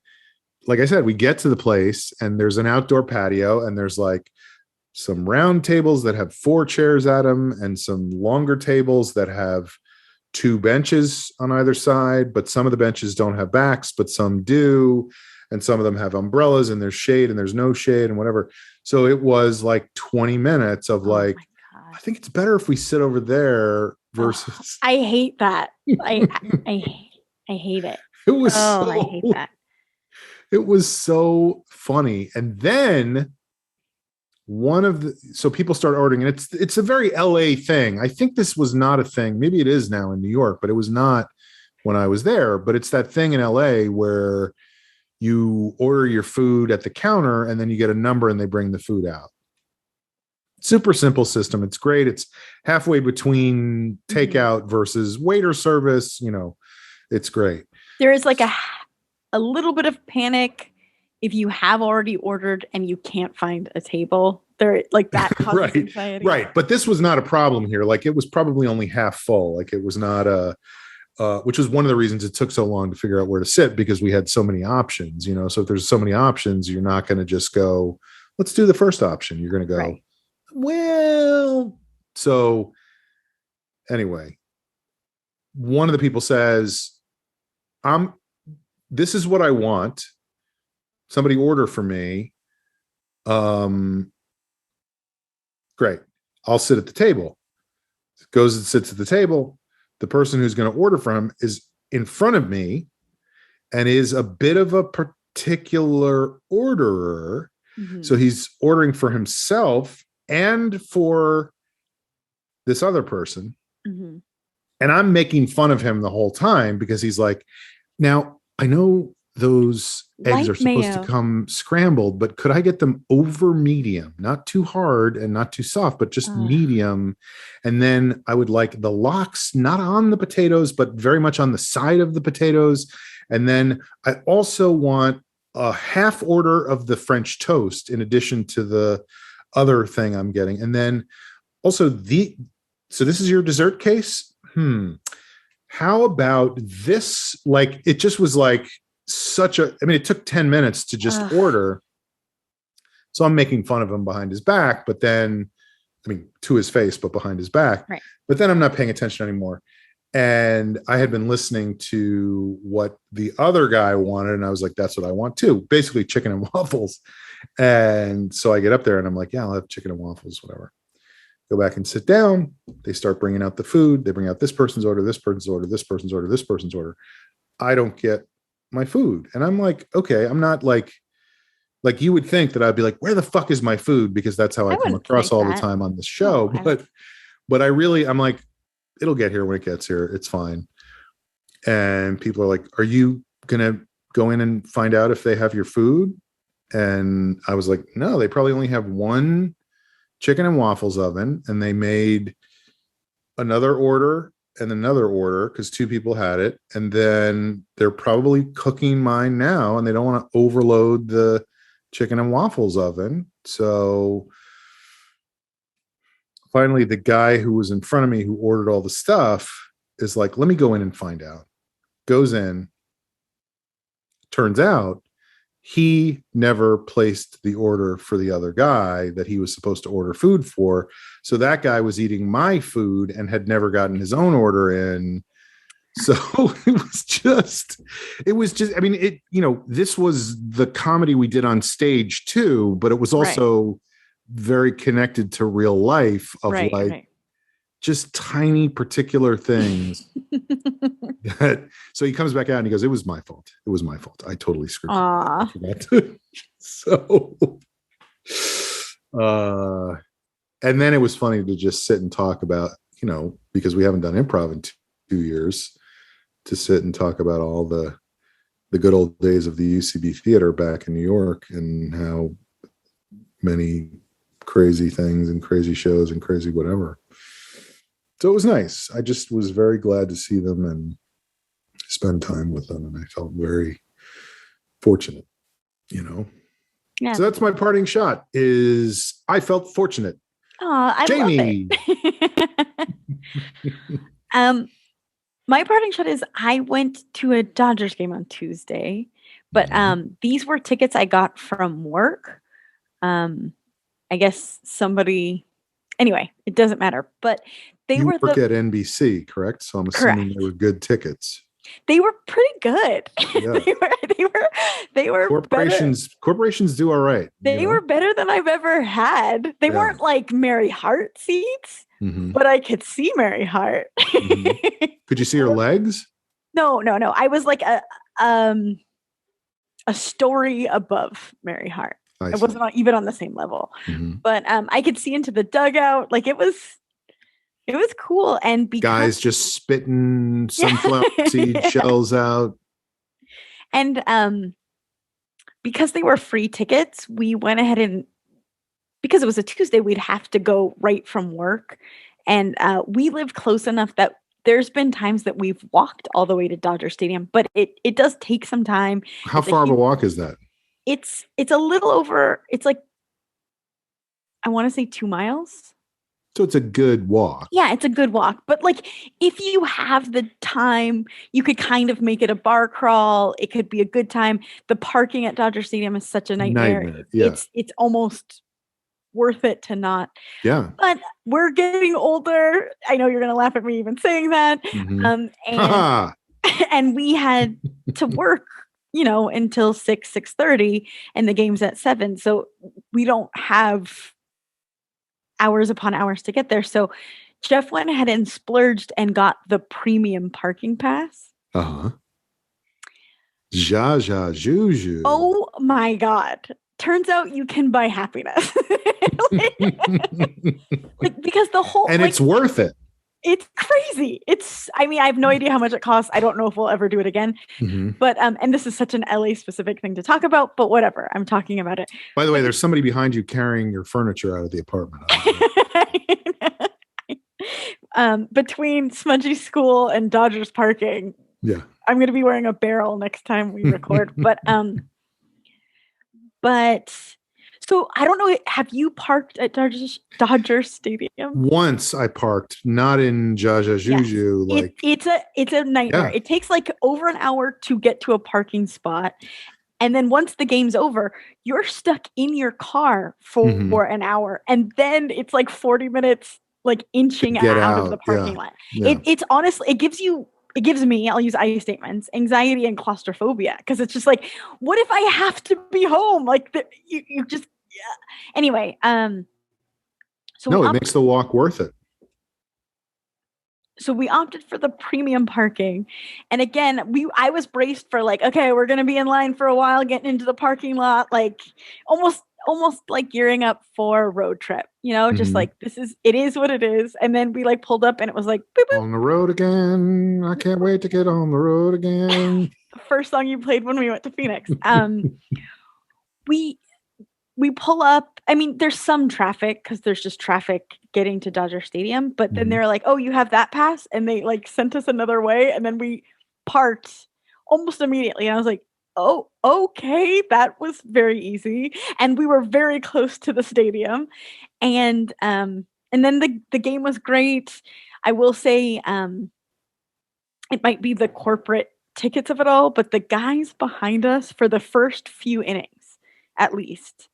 like I said, we get to the place and there's an outdoor patio and there's like some round tables that have 4 chairs at them and some longer tables that have 2 benches on either side, but some of the benches don't have backs, but some do. and some of them have umbrellas and there's shade and there's no shade and whatever. So it was like 20 minutes of like, I think it's better if we sit over there versus. I hate that. I hate it. It was I hate that. It was so funny. And then so people start ordering, and it's a very LA thing. I think this was not a thing. Maybe it is now in New York, but it was not when I was there. But it's that thing in LA where you order your food at the counter and then you get a number and they bring the food out. Super simple system. It's great. It's halfway between takeout versus waiter service. It's great. There is like a little bit of panic if you have already ordered and you can't find a table. There, like that causes anxiety. Right. But this was not a problem here. Like it was probably only half full. Like it was not which was one of the reasons it took so long to figure out where to sit, because we had so many options, So if there's so many options, you're not going to just go, let's do the first option. You're going to go, well, so anyway, one of the people says, this is what I want. Somebody order for me. Great. I'll sit at the table. Goes and sits at the table. The person who's going to order from him is in front of me and is a bit of a particular orderer. So he's ordering for himself and for this other person. And I'm making fun of him the whole time because he's like, now I know those eggs are supposed to come scrambled, but could I get them over medium, not too hard and not too soft, but just medium? And then I would like the lox, not on the potatoes, but very much on the side of the potatoes. And then I also want a half order of the French toast in addition to the other thing I'm getting. And then also so this is your dessert case. How about this? Like, it just was like it took 10 minutes to just order. So I'm making fun of him behind his back, but then, to his face, but behind his back. Right. But then I'm not paying attention anymore. And I had been listening to what the other guy wanted. And I was like, that's what I want too. Basically chicken and waffles. And so I get up there and I'm like, yeah, I'll have chicken and waffles, whatever. Go back and sit down. They start bringing out the food. They bring out this person's order, this person's order, this person's order, this person's order. I don't get my food. And I'm like, okay, I'm not like you would think that I'd be like, where the fuck is my food? Because that's how I come across all the time on this show. But I'm like, it'll get here when it gets here. It's fine. And people are like, are you going to go in and find out if they have your food? And I was like, no, they probably only have one chicken and waffles oven. And they made another order and another order because two people had it. And then they're probably cooking mine now and they don't want to overload the chicken and waffles oven. So finally, the guy who was in front of me who ordered all the stuff is like, let me go in and find out. Goes in. Turns out he never placed the order for the other guy that he was supposed to order food for. So that guy was eating my food and had never gotten his own order in. So it was just, this was the comedy we did on stage too, but it was also very connected to real life of just tiny particular things. So he comes back out and he goes, it was my fault. It was my fault. I totally screwed up. So, and then it was funny to just sit and talk about, because we haven't done improv in 2 years, to sit and talk about all the good old days of the UCB theater back in New York and how many crazy things and crazy shows and crazy whatever. So it was nice. I just was very glad to see them and spend time with them. And I felt very fortunate, Yeah. So that's my parting shot is I felt fortunate. Oh, I Jamie. love it. My parting shot is I went to a Dodgers game on Tuesday, but these were tickets I got from work. I guess anyway, it doesn't matter, but they you were work at NBC, correct? So I'm assuming they were good tickets. They were pretty good. Yeah. they were corporations do all right. They were better than I've ever had. They weren't like Mary Hart seats, but I could see Mary Hart. Could you see her legs? No. I was like a story above Mary Hart. I wasn't even on the same level. But I could see into the dugout. Like it was cool. And because guys just spitting sunflower seed shells out. And because they were free tickets, we went ahead and, because it was a Tuesday, we'd have to go right from work. And we live close enough that there's been times that we've walked all the way to Dodger Stadium, but it does take some time. How far of a walk is that? It's a little over, it's like, I want to say 2 miles. So it's a good walk. Yeah, it's a good walk. But like, if you have the time, you could kind of make it a bar crawl. It could be a good time. The parking at Dodger Stadium is such a nightmare. Yeah. It's almost worth it to not. Yeah. But we're getting older. I know you're going to laugh at me even saying that. And we had to work, until 6:30, and the game's at 7. So we don't have hours upon hours to get there. So Jeff went ahead and splurged and got the premium parking pass. Juju. Oh my God. Turns out you can buy happiness. Because the whole, and it's worth it. It's crazy. I have no idea how much it costs. I don't know if we'll ever do it again. But and this is such an LA specific thing to talk about, but whatever. I'm talking about it. By the way, there's somebody behind you carrying your furniture out of the apartment. Between Smudgy School and Dodgers parking. Yeah. I'm going to be wearing a barrel next time we record. But so I don't know. Have you parked at Dodger Stadium? Once I parked, not in Juju. Yes. It's a nightmare. Yeah. It takes like over an hour to get to a parking spot. And then once the game's over, you're stuck in your car for an hour. And then it's like 40 minutes, like inching out of the parking lot. Yeah. It's honestly, it gives me, I'll use I statements, anxiety and claustrophobia. Because it's just like, what if I have to be home? Like you just, anyway. So no, it makes the walk worth it. So we opted for the premium parking. And again, I was braced for like, okay, we're going to be in line for a while, getting into the parking lot, like almost like gearing up for a road trip, just like it is what it is. And then we like pulled up and it was like, boop, boop. On the road again. I can't wait to get on the road again. The first song you played when we went to Phoenix. We pull up. I mean, there's some traffic because there's just traffic getting to Dodger Stadium. But then they're like, oh, you have that pass? And they like sent us another way. And then we parked almost immediately. And I was like, oh, okay. That was very easy. And we were very close to the stadium. And then the game was great. I will say it might be the corporate tickets of it all, but the guys behind us for the first few innings, at least,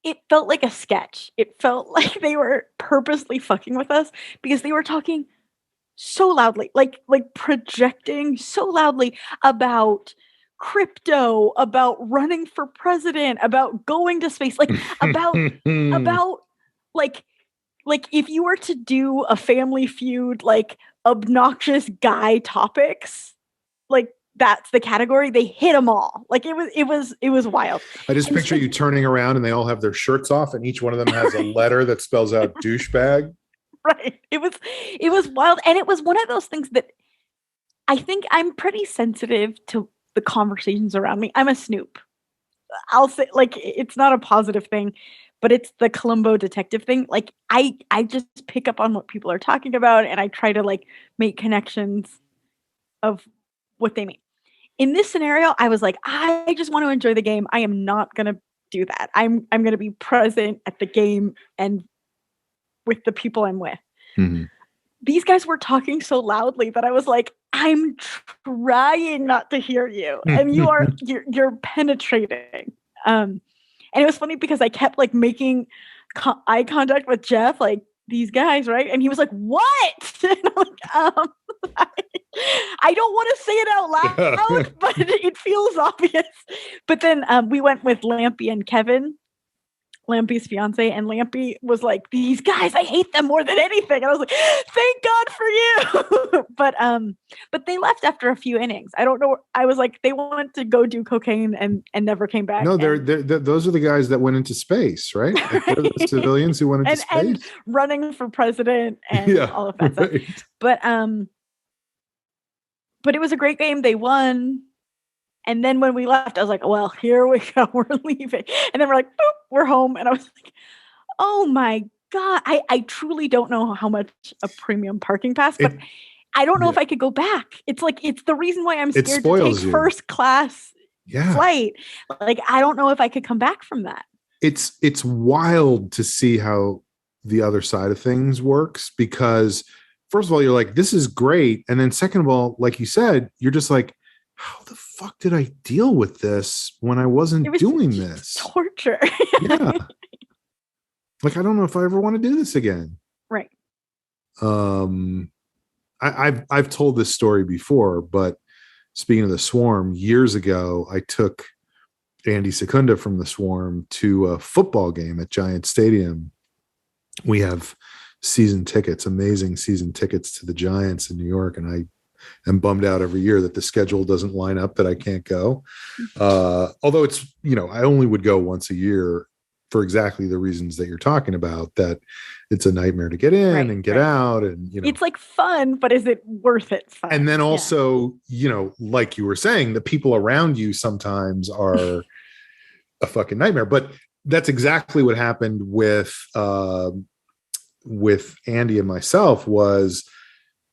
it felt like a sketch. It felt like they were purposely fucking with us because they were talking so loudly, like projecting so loudly about crypto, about running for president, about going to space, like about like if you were to do a Family Feud, like obnoxious guy topics, like that's the category. They hit them all. Like it was wild. I just picture you turning around and they all have their shirts off and each one of them has a letter that spells out douchebag. Right. It was wild. And it was one of those things that I think I'm pretty sensitive to the conversations around me. I'm a snoop. I'll say, like, it's not a positive thing, but it's the Columbo detective thing. Like I just pick up on what people are talking about and I try to like make connections of what they mean. In this scenario, I was like, I just want to enjoy the game. I am not going to do that. I'm going to be present at the game and with the people I'm with. Mm-hmm. These guys were talking so loudly that I was like, I'm trying not to hear you. And you're penetrating. And it was funny because I kept like making eye contact with Jeff, like these guys, right? And he was like, what? And I'm like, I don't want to say it out loud, but it feels obvious. But then we went with Lampy and Kevin, Lampy's fiance, and Lampy was like, these guys, I hate them more than anything. And I was like, thank God for you. But they left after a few innings. I don't know. I was like, they wanted to go do cocaine and never came back. No, they're those are the guys that went into space, right? Like, they're the civilians who went into space. And running for president and all of that stuff. But it was a great game. They won. And then when we left, I was like, well, here we go. We're leaving. And then we're like, boop, we're home. And I was like, oh my God. I truly don't know how much a premium parking pass, but I don't know if I could go back. It's like, it's the reason why I'm scared to take first class flight. Like, I don't know if I could come back from that. It's wild to see how the other side of things works, because first of all, you're like, this is great. And then second of all, like you said, you're just like, how the fuck did I deal with this when I wasn't doing this? Torture. Yeah. Like, I don't know if I ever want to do this again. Right. I've told this story before, but speaking of the Swarm, years ago, I took Andy Secunda from the Swarm to a football game at Giant Stadium. We have season tickets, amazing season tickets to the Giants in New York, and I am bummed out every year that the schedule doesn't line up, that I can't go. Although it's, I only would go once a year for exactly the reasons that you're talking about, that it's a nightmare to get in and get out. And, it's like fun, but is it worth it? Fun? And then also, like you were saying, the people around you sometimes are a fucking nightmare. But that's exactly what happened with Andy and myself. Was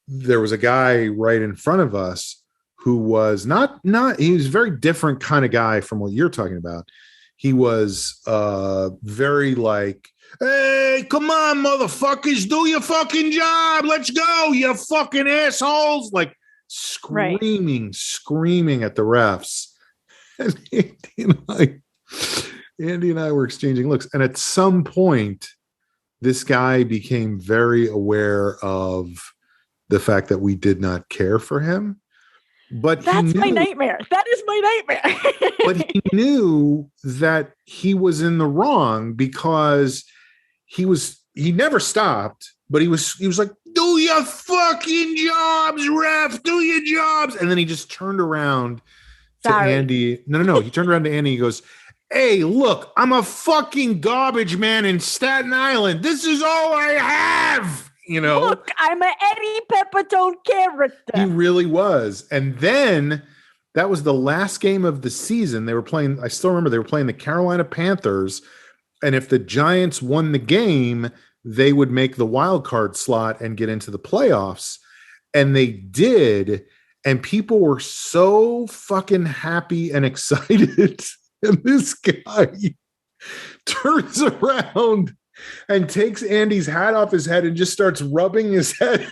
there was a guy right in front of us who was not he was a very different kind of guy from what you're talking about. He was very like, hey, come on, motherfuckers, do your fucking job. Let's go, you fucking assholes. Like screaming at the refs. And Andy and I were exchanging looks. And at some point, this guy became very aware of the fact that we did not care for him. But that's my nightmare. That is my nightmare. But he knew that he was in the wrong, because he never stopped, but he was like, do your fucking jobs, ref, do your jobs. And then he just turned around to Andy. No. He turned around to Andy. He goes, hey, look, I'm a fucking garbage man in Staten Island. This is all I have. Look, I'm an Eddie Pepitone character. He really was. And then that was the last game of the season. They were playing, I still remember, they were playing the Carolina Panthers. And if the Giants won the game, they would make the wild card slot and get into the playoffs. And they did. And people were so fucking happy and excited. And this guy turns around and takes Andy's hat off his head and just starts rubbing his head.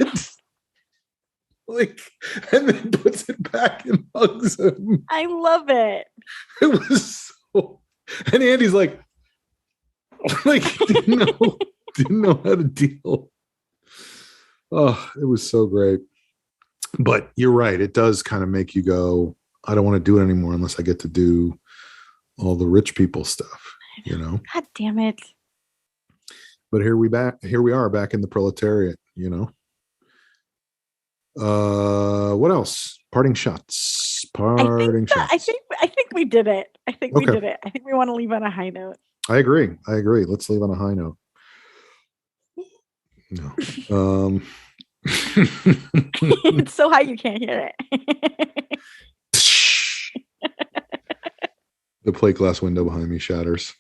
And then puts it back and hugs him. I love it. It was so, and Andy's like didn't know how to deal. Oh, it was so great. But you're right. It does kind of make you go, I don't want to do it anymore unless I get to do all the rich people stuff, God damn it. But here we are back in the proletariat, what else? Parting shots. I think we did it. I think we did it. I think we want to leave on a high note. I agree. Let's leave on a high note. No. It's so high you can't hear it. The plate glass window behind me shatters.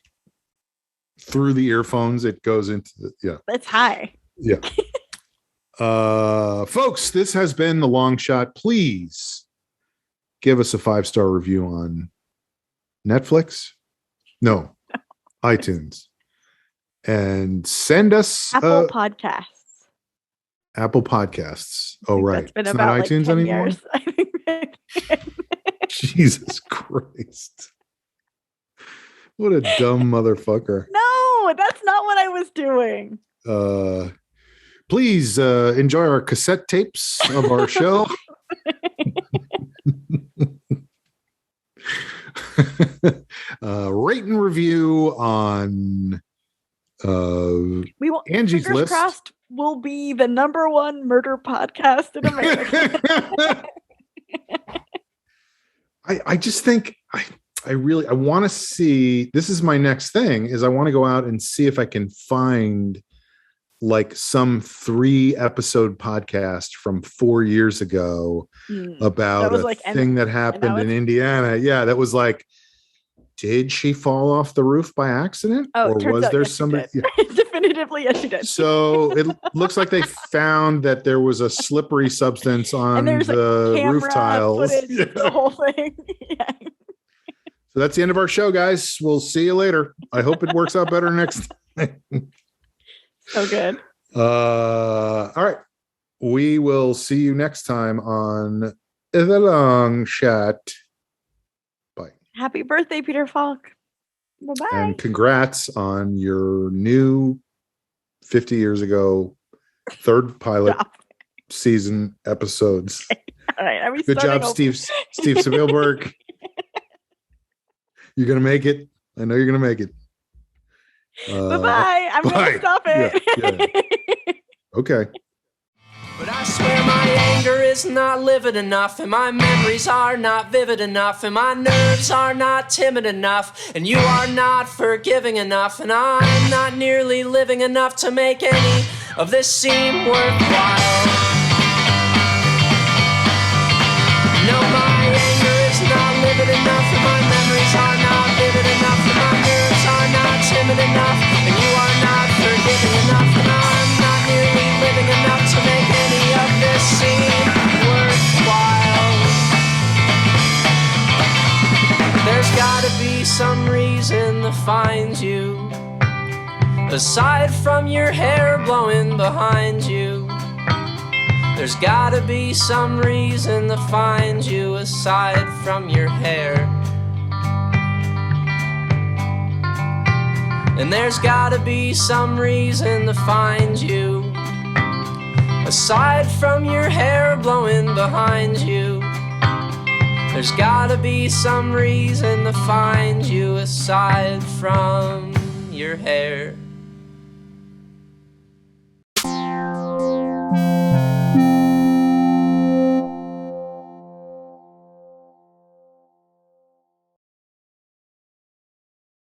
Through the earphones, it goes into It's high. Yeah. Folks, this has been The Long Shot. Please give us a 5-star review on Netflix. No, iTunes. And send us Apple Podcasts. Apple Podcasts. Oh, right. It's been it's about not iTunes 10 anymore. Years. Jesus Christ. What a dumb motherfucker. No, that's not what I was doing. please enjoy our cassette tapes of our show. Rate and review on Angie's fingers list. Crossed will be the #1 murder podcast in America. I just think I want to see, this is my next thing, is I want to go out and see if I can find like some 3-episode podcast from 4 years ago about a thing that happened in Indiana. Yeah, that was like, did she fall off the roof by accident? Oh, or was there somebody? Yeah. Definitively, yes, she did. So it looks like they found that there was a slippery substance on the roof tiles. Footage, the whole thing. Yeah. So that's the end of our show, guys. We'll see you later. I hope it works out better next time. So good. All right. We will see you next time on The Long Shot. Bye. Happy birthday, Peter Falk. Bye-bye. And congrats on your new 50 years ago 3rd pilot season episodes. All right. Good job, Steve Spielberg. You're going to make it. I know you're going to make it. Bye-bye. I'm going to stop it. Yeah. Okay. But I swear my anger is not livid enough, and my memories are not vivid enough, and my nerves are not timid enough, and you are not forgiving enough, and I'm not nearly living enough to make any of this seem worthwhile. No, my anger is not livid enough, and my memories are not vivid enough, and my nerves are not timid enough, and you are not forgiving enough, and I'm not nearly living enough to make any of this seem worthwhile. There's gotta be some reason to find you, aside from your hair blowing behind you. There's gotta be some reason to find you aside from your hair. And there's gotta be some reason to find you aside from your hair blowing behind you. There's gotta be some reason to find you aside from your hair.